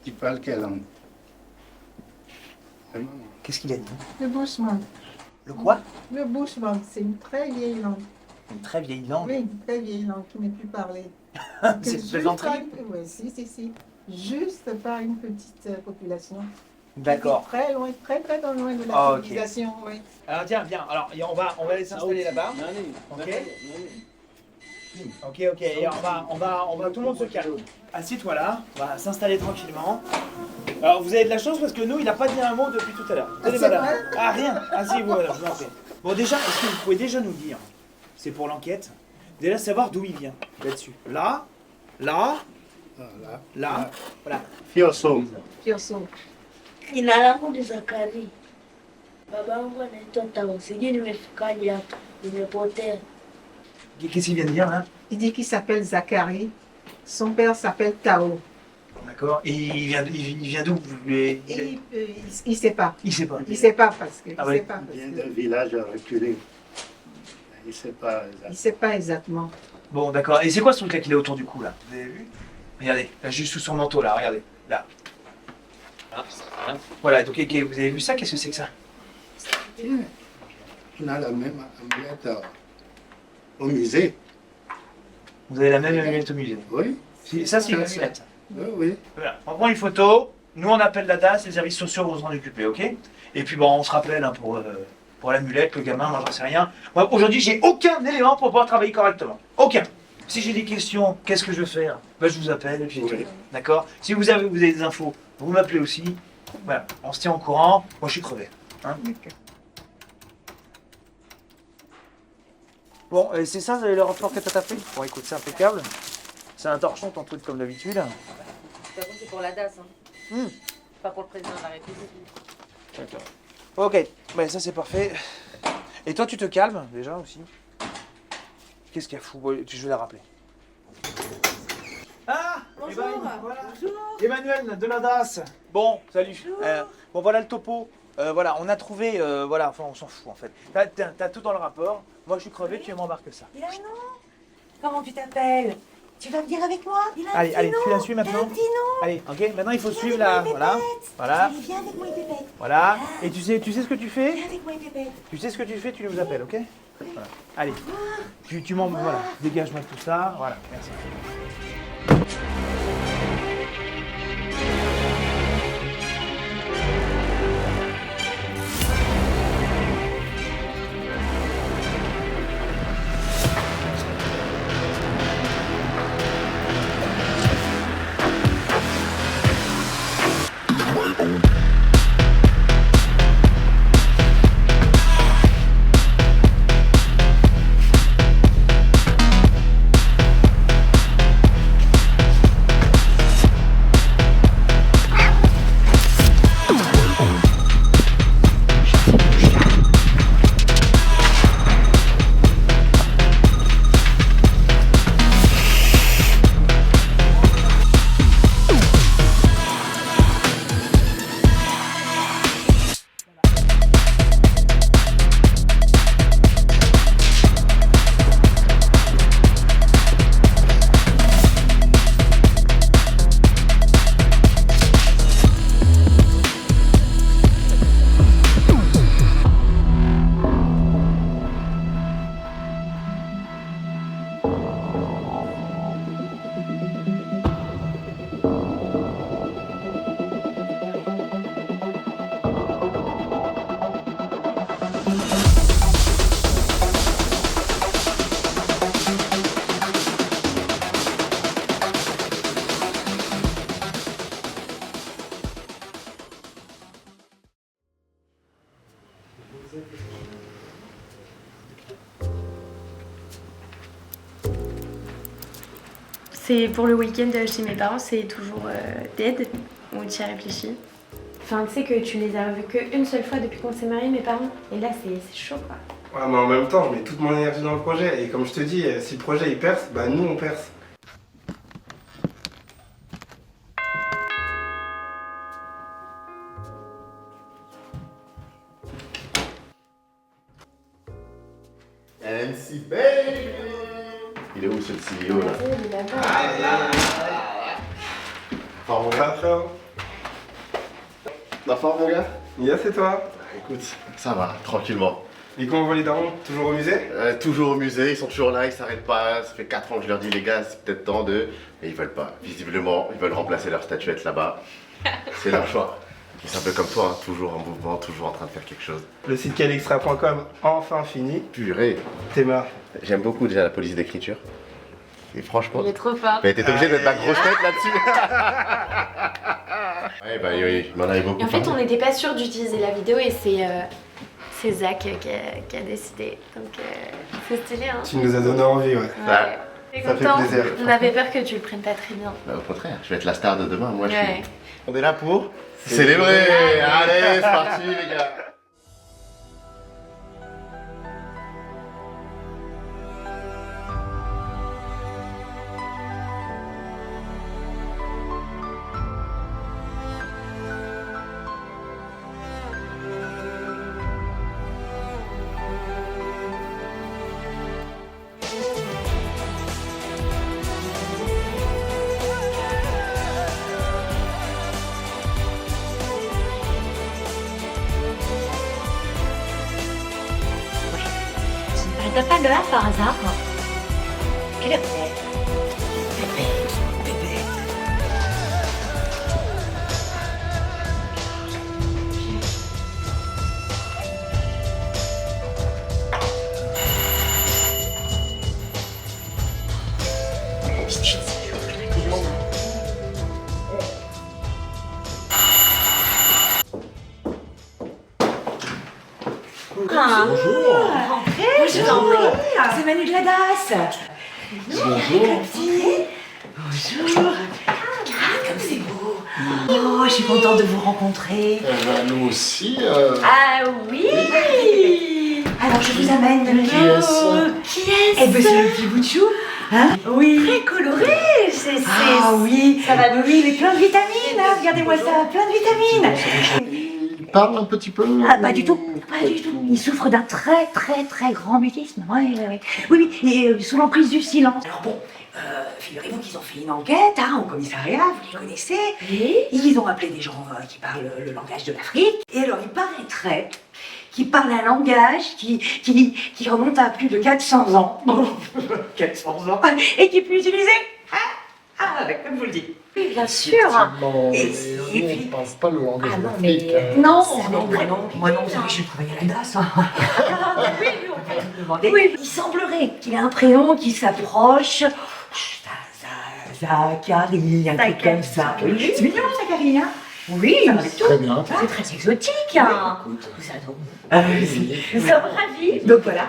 Tu parles quelle langue?
Qu'est-ce qu'il a dit?
Le bushman.
Le quoi?
Le bushman, c'est une très vieille langue.
Une très vieille langue.
Oui, une très vieille langue qui n'est plus parlée.
C'est une
Juste
plaisanterie.
par une- Oui, si. Juste par une petite population.
D'accord.
Très loin, très loin de la
Ah, ok.
civilisation, oui.
Alors tiens, viens. Alors on va aller s'installer là-bas. Ok. Ok. Et on va tout le monde se calme. Assieds-toi là. On va s'installer tranquillement. Alors vous avez de la chance parce que nous, il n'a pas dit un mot depuis tout à l'heure. Tenez,
c'est
madame.
vrai
Ah rien. Asseyez-vous, madame. Je vous en prie. Bon déjà, est-ce que vous pouvez déjà nous dire? C'est pour l'enquête. Déjà savoir d'où il vient. Là-dessus. Là. Voilà.
Fioso.
Fioso.
Jina langu ni Zakari. Baba yangu anaitwa Tao. Sijui nimefikaje hapa. Nimepotea.
Qu'est-ce qu'il vient de dire là?
Il dit qu'il s'appelle Zachary. Son père s'appelle Tao.
D'accord. Et il vient d'où?
Il sait pas.
Il sait pas.
Il sait pas parce que.
Ah
il
ouais.
sait pas parce
Il vient
que-
d'un village reculé. Il ne sait pas exactement.
il sait pas exactement.
Bon, d'accord. Et c'est quoi ce truc là qu'il a autour du cou là? Vous avez vu? Regardez, là, juste sous son manteau là, regardez. Là. Voilà, donc vous avez vu ça? Qu'est-ce que c'est que ça?
On a la même amulette au musée.
Vous avez la même amulette au musée?
Oui.
Ça, c'est une amulette.
Oui, oui.
Voilà. On prend une photo, nous on appelle la DAS, les services sociaux vont s'en occuper, ok? Et puis bon, on se rappelle hein, pour l'amulette, le gamin, moi j'en sais rien. Moi aujourd'hui j'ai aucun élément pour pouvoir travailler correctement. Aucun. Si j'ai des questions, qu'est-ce que je vais faire? Ben, je vous appelle et puis
Oui.
d'accord? Si vous avez des infos, vous m'appelez aussi. Voilà, on se tient au courant. Moi je suis crevé. Hein? Bon, et c'est ça le rapport que t'as fait? Bon écoute, c'est impeccable. C'est un torchon ton truc comme d'habitude.
De toute façon, c'est pour la DAS. Hein. Pas pour le président de la République.
D'accord. Ok, ben ça c'est parfait. Et toi tu te calmes déjà aussi. Qu'est-ce qu'il y a fou? Bon, je vais la rappeler. Ah
Bonjour.
Voilà.
Bonjour.
Emmanuel de la DAS. Bon, salut. Bon voilà le topo. Voilà, on a trouvé, voilà, enfin on s'en fout en fait. T'as tout dans le rapport. Moi je suis crevé, tu m'embarques ça.
Il a un nom. Comment tu t'appelles? Tu vas venir avec moi? Il a un
Allez,
petit
allez,
nom.
tu la suis
Il a
maintenant.
un petit nom.
Allez, ok, maintenant il faut
Viens
suivre
avec
la.
moi,
Voilà.
Pépette.
Voilà.
Allez, viens avec moi, Pépette.
Voilà. Et tu sais ce que tu fais?
Viens avec moi, Pépette.
Tu sais ce que tu fais, tu nous appelles, ok? Voilà. Allez. Tu m'en. Voilà, dégage-moi tout ça. Voilà, merci.
C'est pour le week-end chez mes parents, c'est toujours dead ou tu y as réfléchi? Enfin, tu sais que tu les as vus qu'une seule fois depuis qu'on s'est mariés, mes parents. Et là, c'est chaud, quoi.
Ouais, mais en même temps, je mets toute mon énergie dans le projet. Et comme je te dis, si le projet il perce, bah nous on perce.
NC Baby. Il est où ce CEO là? Fort mon gars. La forme mon gars?
Yes, c'est toi?
Écoute, ça va, tranquillement.
Et comment vont les darons? Toujours au musée?
Toujours au musée, ils sont toujours là, ils s'arrêtent pas. Ça fait 4 ans que je leur dis les gars, c'est peut-être temps de... Mais ils veulent pas. Visiblement, ils veulent remplacer leur statuette là-bas. C'est leur choix. C'est un peu comme toi, hein, toujours en mouvement, toujours en train de faire quelque chose.
Le site calextra.com, enfin fini.
Purée.
Théma.
J'aime beaucoup déjà la police d'écriture. Et franchement...
Il est trop fort.
Mais t'es obligé de mettre ma grosse tête là-dessus. Ouais, bah oui, il m'en avait beaucoup
Et en fait,
parlé.
on n'était pas sûr d'utiliser la vidéo et c'est Zach qui a décidé. Donc, c'est stylé, hein?
Tu nous as donné envie, ouais.
Ouais.
T'es
Ça fait
content?
plaisir.
On avait peur que tu le prennes pas très bien.
Bah, au contraire, je vais être la star de demain. Moi, je
Ouais.
suis... On est là pour célébrer. Allez, c'est parti, les gars.
T'as pas le A par hasard? Quelle heure c'est?
Bonjour.
Je vous en prie. C'est Manu de la DAS.
Bonjour.
Bonjour. Ah, comme c'est beau. Oh, je suis contente de vous rencontrer.
Nous aussi.
Ah oui. Alors, je vous amène
Qui est-ce?
Qui est-ce? Eh ben, c'est le petit bout de chou. Hein? Oui. Très coloré. Ah oui. Ça va. Oui, mais plein de vitamines. Hein. Regardez-moi ça, plein de vitamines.
Il parle un petit peu?
Ah, pas du tout. Pas du tout. Il souffre d'un très grand mutisme. Oui, et sous l'emprise du silence. Alors bon, figurez-vous qu'ils ont fait une enquête au commissariat, vous les connaissez. Et ils ont appelé des gens qui parlent le langage de l'Afrique. Et alors, il paraîtrait qu'ils parlent un langage qui remonte à plus de 400 ans. 400 ans. Et qui est plus utilisé. Comme je vous le dis. Oui, bien sûr.
Et puis, on ne pense pas le langage d'Afrique.
Non, moi non, vous savez, je travaille à la DAS. Oui, il semblerait qu'il ait un prénom qui s'approche. Zachary, un truc comme ça. C'est mignon, Zachary, hein? Oui,
très bien.
C'est très exotique, hein? Nous sommes ravis. Donc voilà.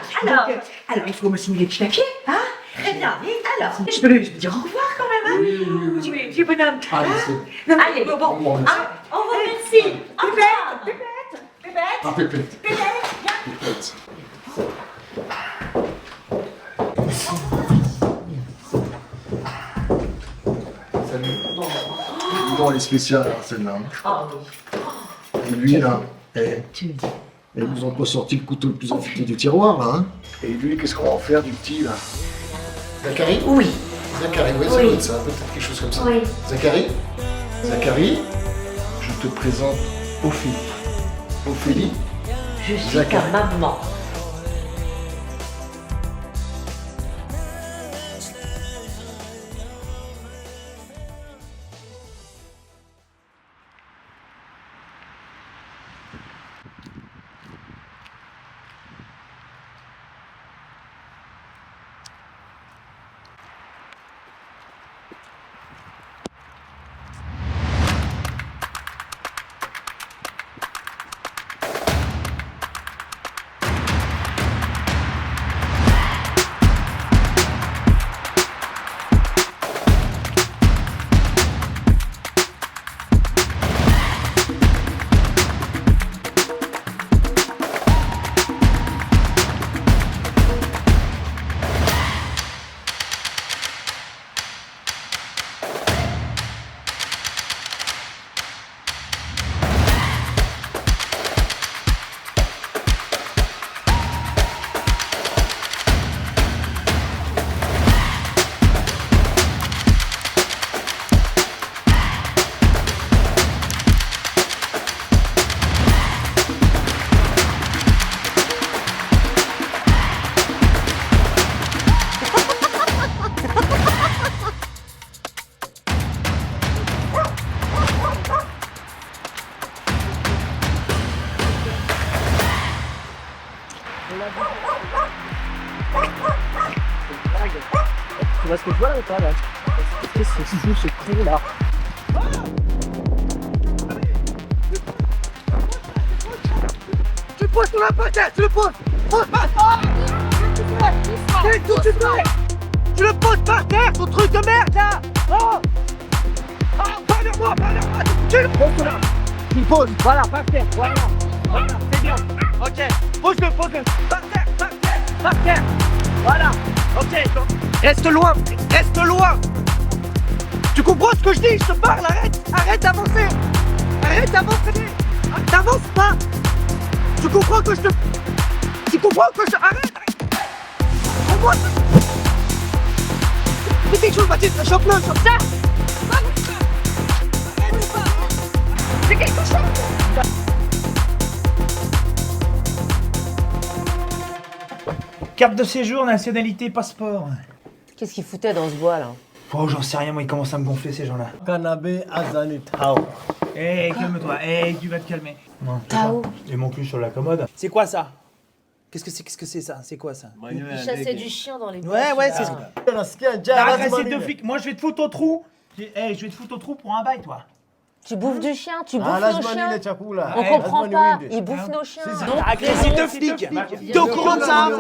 Alors, il faut me signer les petits papiers, hein? Très bien. Alors, je peux dire au revoir quand même, hein? Oui, vieux bonhomme. Allez, bon. Au revoir, merci. Pépette.
Ah, Pépette. Salut. Bon, elle est spéciale, hein, celle-là. Et lui, là, ils nous ont pas sorti le couteau le plus affûté du tiroir, là. Hein. Et lui, qu'est-ce qu'on va en faire du petit, là? Zachary?
Oui.
Zachary, oui, ça doit être ça, peut-être quelque chose comme ça.
Oui.
Zachary, je te présente Ophélie. Ophélie?
Je suis ta maman.
Tu vois ce que je vois là ou pas là? Qu'est-ce que c'est fou ce con là?
Tu poses sur la patate, tu le poses! Pose par terre! Qu'est-ce que tu fais? Tu le poses par terre, ton truc de merde là! Oh! Pas vers moi! Tu le poses là! Tu le poses, voilà, par terre, voilà, c'est bien! Ok, pose-le! Par terre! Voilà! Ok, reste loin! Tu comprends ce que je dis? Je te parle, arrête d'avancer! T'avances pas! Tu comprends que Arrête! Moi fais quelque chose, Mathilde! Chope-le! Ça! C'est quelque chose!
Carte de séjour, nationalité, passeport.
Qu'est-ce qu'il foutait dans ce bois là?
Oh, j'en sais rien, moi, ils commencent à me gonfler, ces gens-là.
Kanabé Azani Tao.
Eh, calme-toi. Eh, tu vas te calmer. Non,
Tao.
Et mon cul sur la commode. C'est quoi ça? Qu'est-ce que c'est ça? C'est quoi ça?
Il chassait du chien dans les bois.
Ouais, c'est ça. T'as
T'as
agressé 2 flics. Moi, je vais te foutre au trou. Eh, je vais te foutre au trou pour un bail, toi.
Tu bouffes du chien, tu bouffes nos chiens. On
Ouais,
comprend pas, ils bouffent nos chiens.
T'as agressé 2 flics. T'es au courant de ça?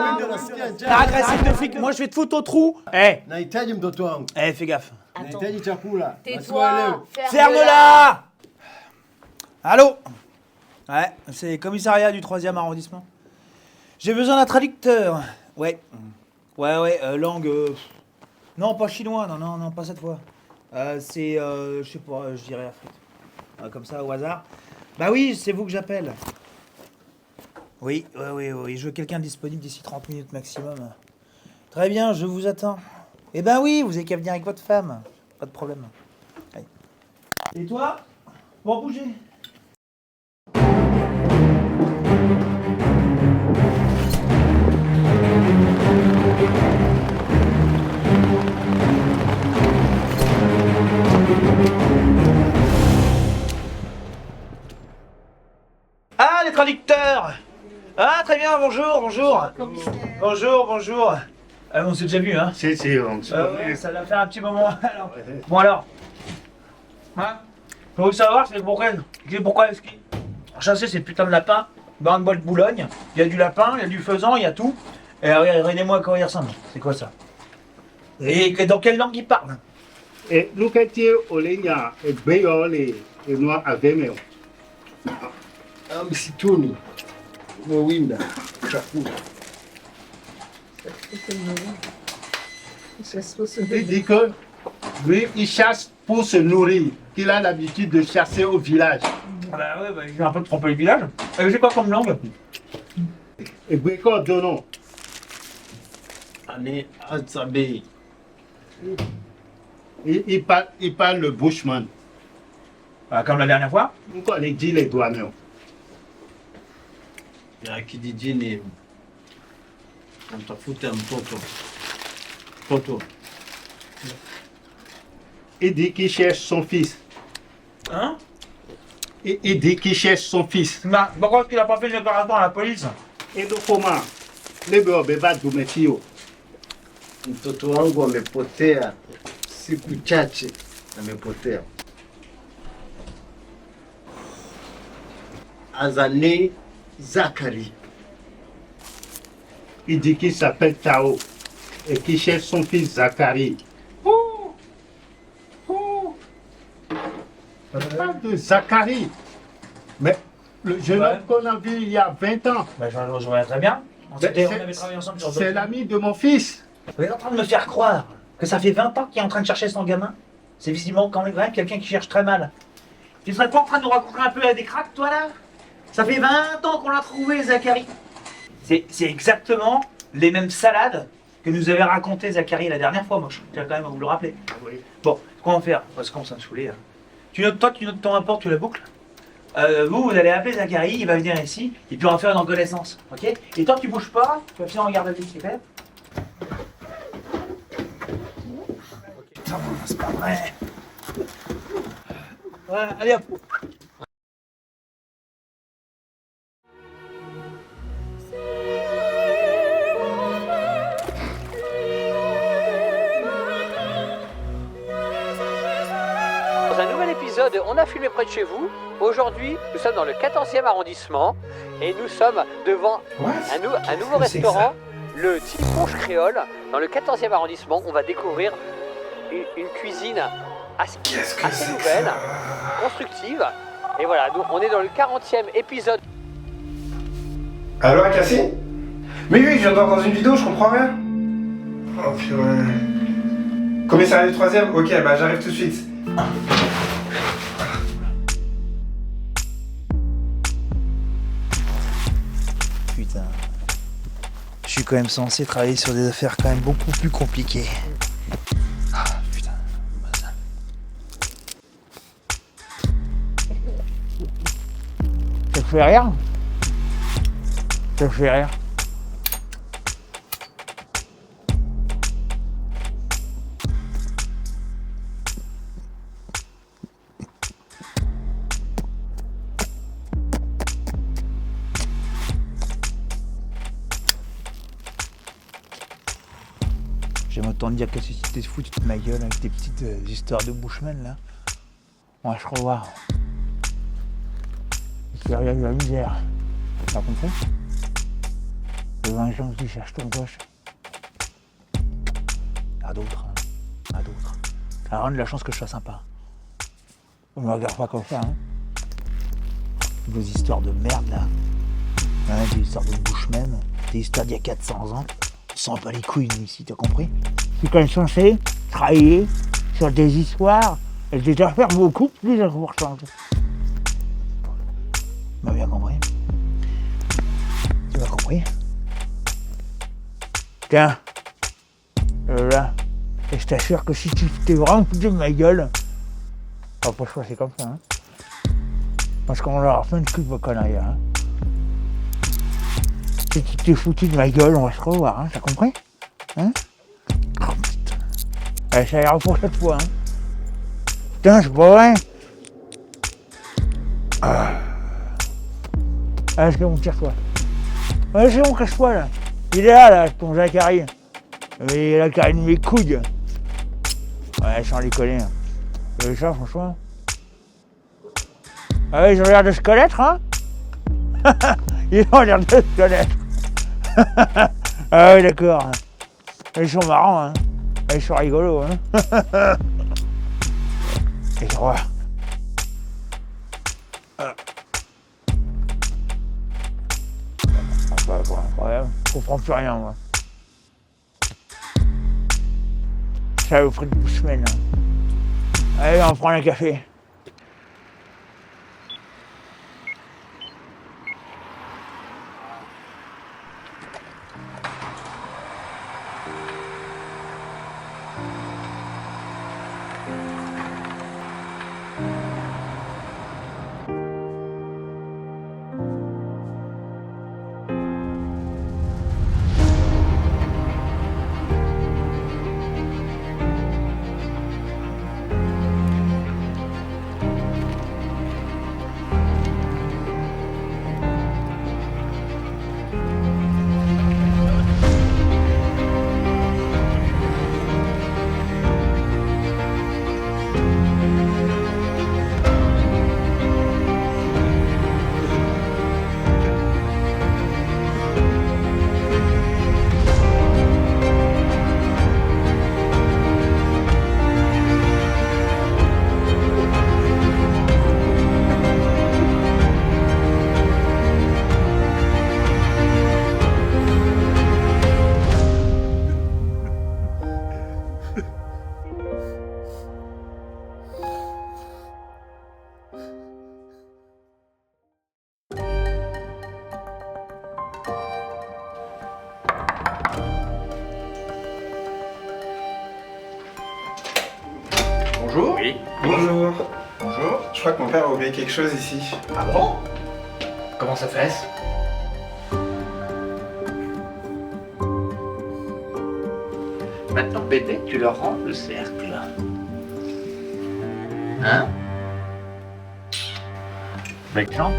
T'as agressé 2 flics. Moi, je vais te foutre au trou. Eh,
Nahitaji mtoto wangu.
fais gaffe.
Nahitaji chakula.
Tais-toi,
Ferme-la! Allô? Ouais, c'est le commissariat du 3e arrondissement. J'ai besoin d'un traducteur. Ouais. Ouais, langue... Non, pas chinois, non, pas cette fois. C'est, je sais pas, je dirais Afrique. Comme ça, au hasard. Bah oui, c'est vous que j'appelle. Oui, je veux quelqu'un disponible d'ici 30 minutes maximum. Très bien, je vous attends. Eh ben oui, vous avez qu'à venir avec votre femme. Pas de problème. Allez. Et toi? Bon, bougez. Ah, les traducteurs! Ah, très bien, bonjour. Bonjour. On s'est déjà vu, hein?
Si, on se
Ouais, ça va faire un petit moment. Alors. Bon alors. Hein? Je veux savoir, c'est pourquoi est-ce qu'ils ont chassé ces putains de lapins dans le bois de Boulogne. Il y a du lapin, il y a du faisan, il y a tout. Et regardez-moi à quoi il ressemble. C'est quoi ça? Et dans quelle langue ils parlent?
Et Lucatier Olenya et Bayole et Noir Avemeo.
Msituni. Mwinda. Chakula.
Il dit que lui, il chasse pour se nourrir, qu'il a l'habitude de chasser au village.
Ah bah ouais, j'ai un peu trompé le village. Et c'est quoi comme langue?
Et Brécor Donon.
Allez, Azabé.
Il parle le bushman.
Ah, comme la dernière fois?
Pourquoi il dit les douaneurs?
Il y a qui dit dîner. On t'a foutu un toto.
Il dit qu'il cherche son fils.
Hein?
Il dit qu'il cherche son fils.
Bah, pourquoi est-ce qu'il a pas fait une déclaration à la police?
Et donc comment? Les bébés dumetio.
Mtoto wangu amepotea siku chache, amepotea. Azani Zakari.
Il dit qu'il s'appelle Tao et qu'il cherche son fils Zachary. On parle de Zachary. Mais le jeune homme qu'on a vu il y a 20 ans.
Bah, je reviens très bien. On avait travaillé ensemble sur
C'est l'ami de mon fils.
Vous êtes en train de me faire croire que ça fait 20 ans qu'il est en train de chercher son gamin? C'est visiblement quand même quelqu'un qui cherche très mal. Tu serais pas en train de nous raconter un peu à des cracks, toi, là? Ça fait 20 ans qu'on l'a trouvé, Zachary. C'est exactement les mêmes salades que nous avait raconté Zachary la dernière fois. Moi, je tiens quand même à vous le rappeler.
Oui.
Bon, quoi on va faire? Parce qu'on s'en saoulé. Tu notes ton rapport, tu la boucles. Vous allez appeler Zachary, il va venir ici, et puis on va faire une reconnaissance, ok? Et toi, tu bouges pas, tu vas finir en garde à vue, c'est fait? Putain, c'est pas vrai. Ouais, allez hop.
Dans un nouvel épisode, on a filmé près de chez vous. Aujourd'hui, nous sommes dans le 14e arrondissement et nous sommes devant un nouveau restaurant, le Tiponche Créole. Dans le 14e arrondissement, on va découvrir une cuisine assez nouvelle, constructive. Et voilà, donc on est dans le 40e épisode.
Allô, Cassie? Mais oui, je viens de voir dans une vidéo, je comprends rien. Oh purée. Commissariat du 3e? Ok, bah j'arrive tout de suite.
Putain. Je suis quand même censé travailler sur des affaires quand même beaucoup plus compliquées. Ah, putain. Ça te fait rire? Ça te fait rire? Autant te dire que si t'es foutu de ma gueule avec tes petites histoires de Bushman là, on va se revoir. C'est rien de la misère. T'as compris? Les vengeances qui cherchent ton gauche. À d'autres, hein. À d'autres. Ça a rien de la chance que je sois sympa. On me regarde pas comme ça, hein. Vos histoires de merde là. Hein, des histoires de Bushman, des histoires d'il y a 400 ans. On sent pas les couilles nous ici, t'as compris? C'est quand même censé travailler sur des histoires et des affaires beaucoup plus importantes. Tu m'as bien compris? Tu m'as compris? Tiens, là, et je t'assure que si tu t'es vraiment foutu de ma gueule, la prochaine fois c'est comme ça, hein. Parce qu'on leur a fait une cul de vos conneries, hein. Si tu t'es foutu de ma gueule, on va se revoir, hein, t'as compris? Hein? Oh putain. Allez, ça ira pour cette fois, hein. Putain, c'est pas vrai. Allez, c'est bon, tire-toi. Allez, c'est bon, casse-toi, là. Il est là, ton Zachary. Mais il a carré de mes couilles. Ouais, sans les coller. Vous avez ça, franchement? Ah ouais, ils ont l'air de se connaître, hein? Ils ont l'air de se connaître. Ah ouais, d'accord. Ils sont marrants, hein? Ils sont rigolos, hein? Et droit. Pas incroyable. Je comprends plus rien, moi. Ça vous pris de Bushman, hein. Allez, on prend un café.
Bonjour.
Oui.
Bonjour. Bonjour. Je crois que mon père a oublié quelque chose ici.
Ah bon? Comment ça fait? Maintenant, bébé, tu leur rends le cercle. Hein? Va être gentil.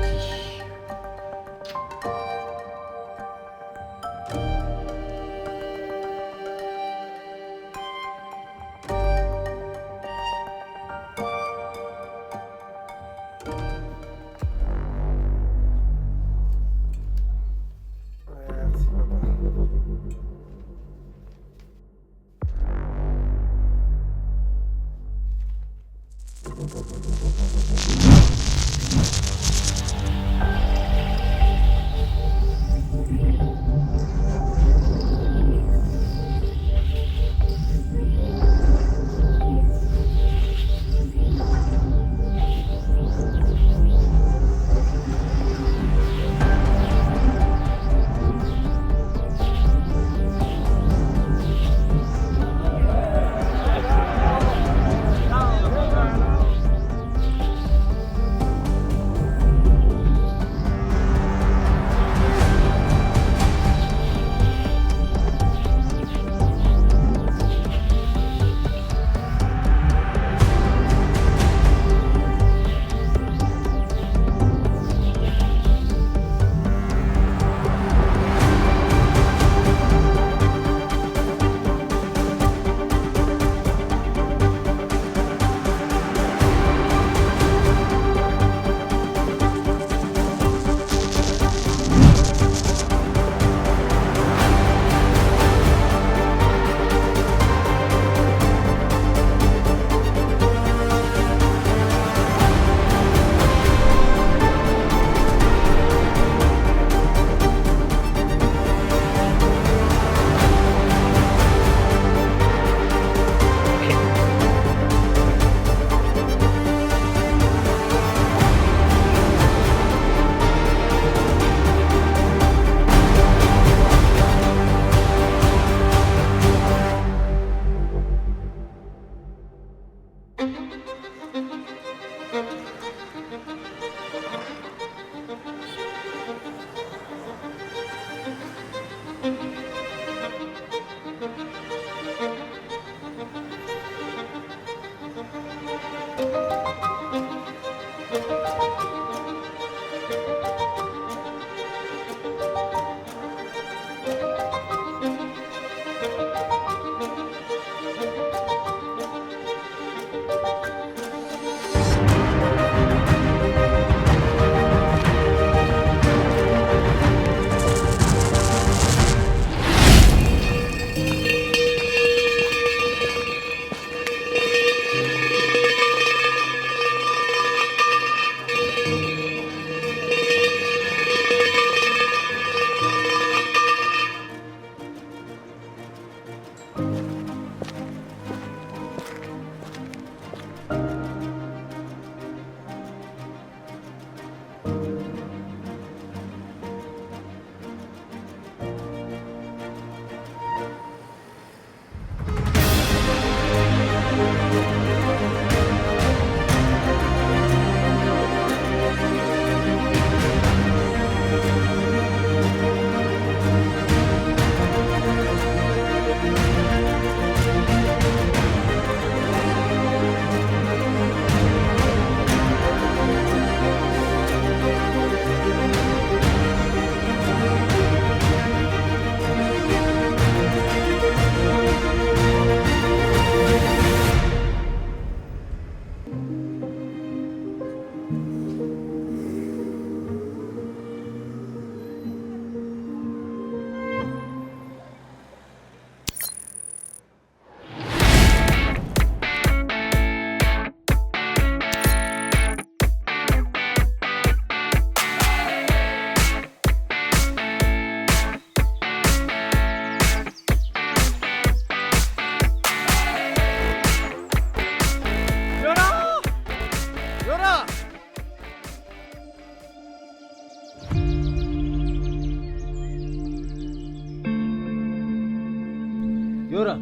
Yora!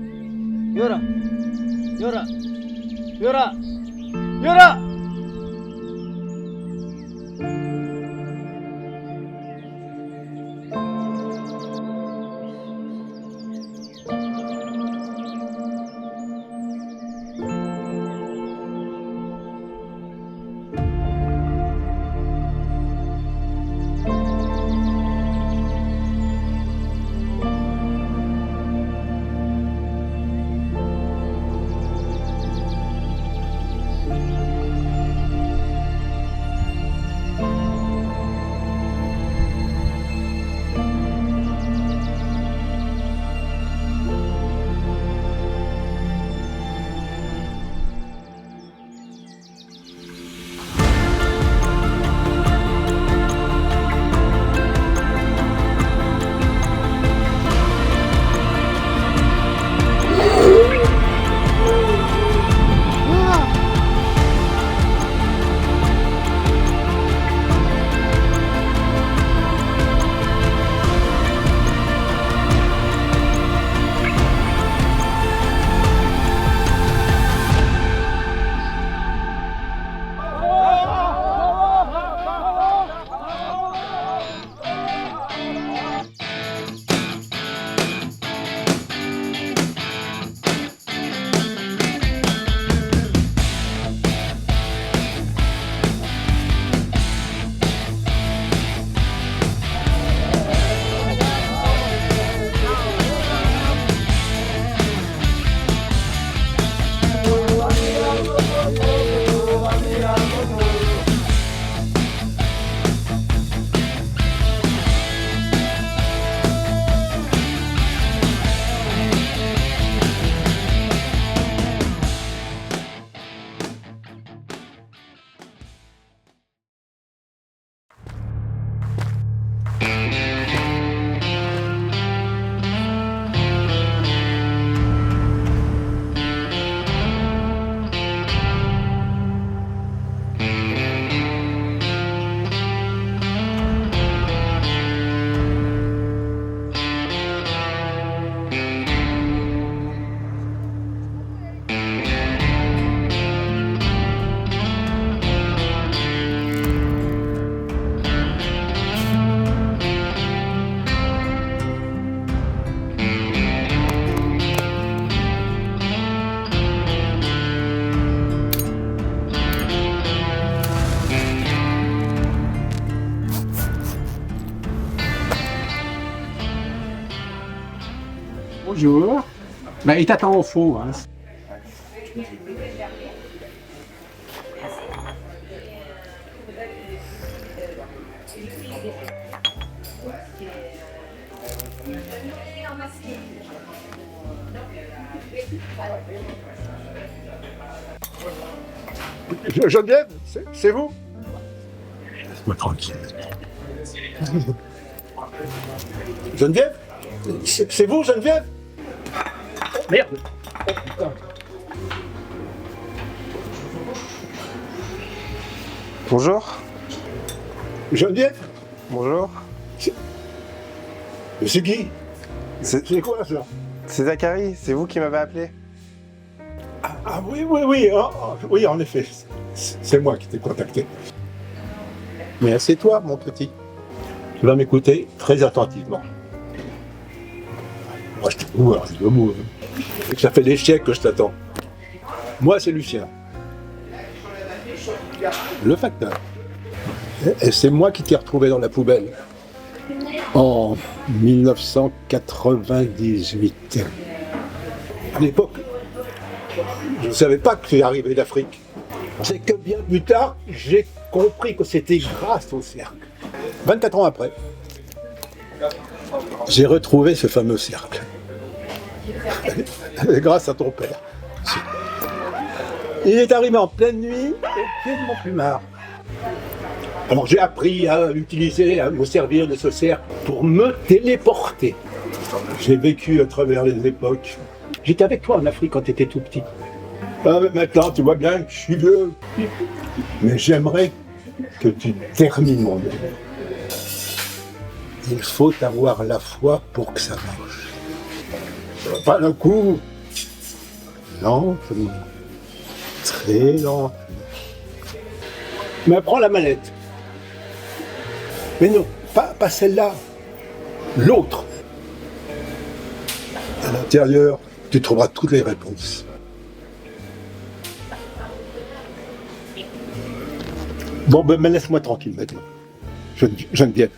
Yora! Yora! Yora! Yora!
Thank you.
Bonjour. Ben, il t'attend au fond. Hein.
Geneviève, c'est vous? Laisse-moi tranquille. Geneviève? C'est vous, Geneviève?
Merde.
Bonjour.
Geneviève?
Bonjour.
Mais c'est qui? C'est quoi ça?
C'est Zachary, c'est vous qui m'avez appelé?
Ah oui, oui, en effet. C'est moi qui t'ai contacté. Mais assieds-toi, mon petit. Tu vas m'écouter très attentivement. Moi, je t'avoue, alors, je debout. C'est que ça fait des siècles que je t'attends. Moi, c'est Lucien. Le facteur. Et c'est moi qui t'ai retrouvé dans la poubelle. En 1998. À l'époque, je ne savais pas que tu es arrivé d'Afrique. C'est que bien plus tard, j'ai compris que c'était grâce au cercle. 24 ans après, j'ai retrouvé ce fameux cercle. Et grâce à ton père. Il est arrivé en pleine nuit au pied de mon plumard. Alors j'ai appris à utiliser, à me servir de ce cercle pour me téléporter. J'ai vécu à travers les époques. J'étais avec toi en Afrique quand tu étais tout petit. Ah, mais maintenant, tu vois bien que je suis vieux. Mais j'aimerais que tu termines mon œuvre. Il faut avoir la foi pour que ça marche. Pas d'un coup. Lentement. Très lentement. Mais prends la mallette. Mais non, pas celle-là. L'autre. À l'intérieur, tu trouveras toutes les réponses. Bon, ben laisse-moi tranquille maintenant. Geneviève.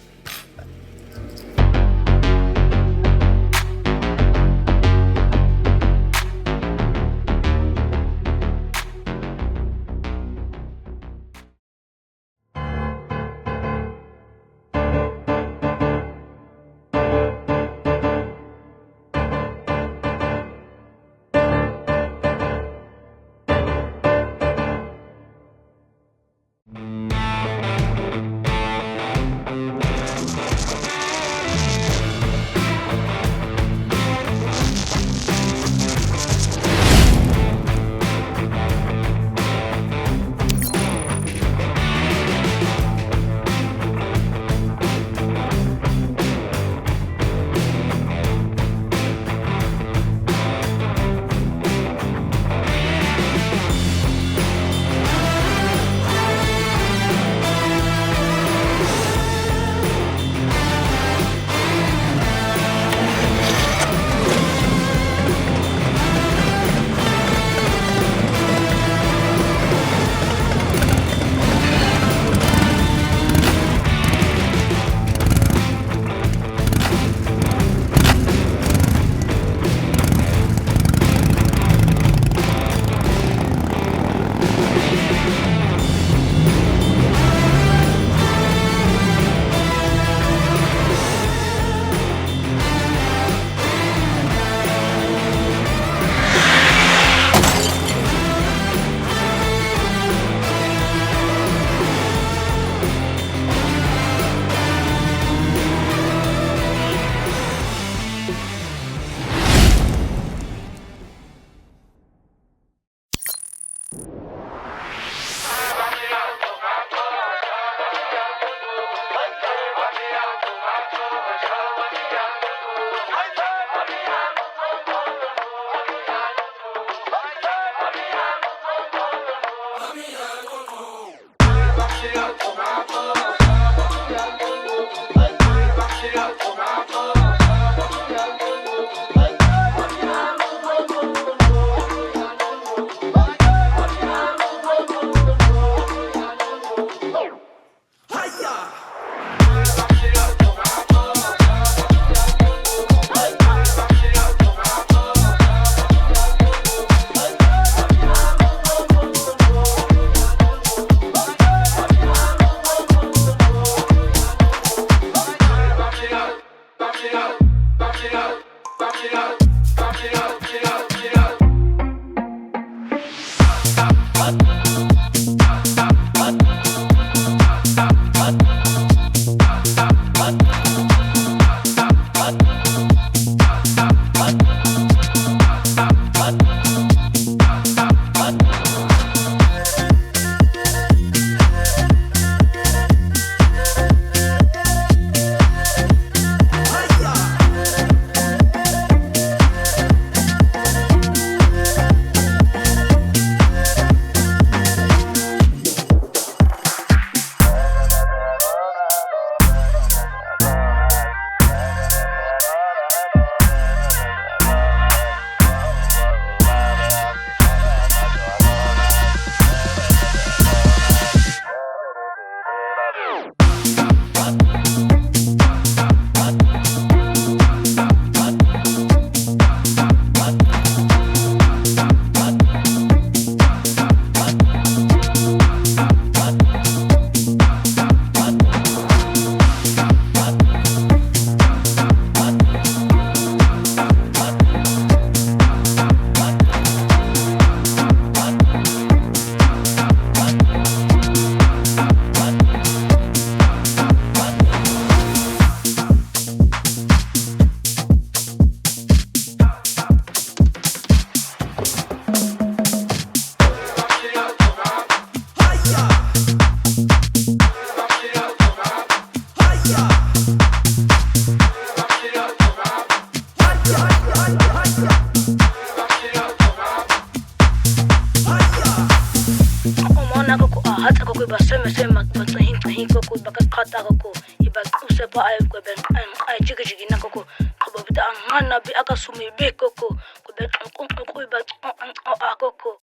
ngana koko hata koko ba sema sema ba tsahin koko ba ka khata koko iba usepa ay ko ben ay jigi na koko ko ba ngana bi aka sumi be koko ko be ko ba koko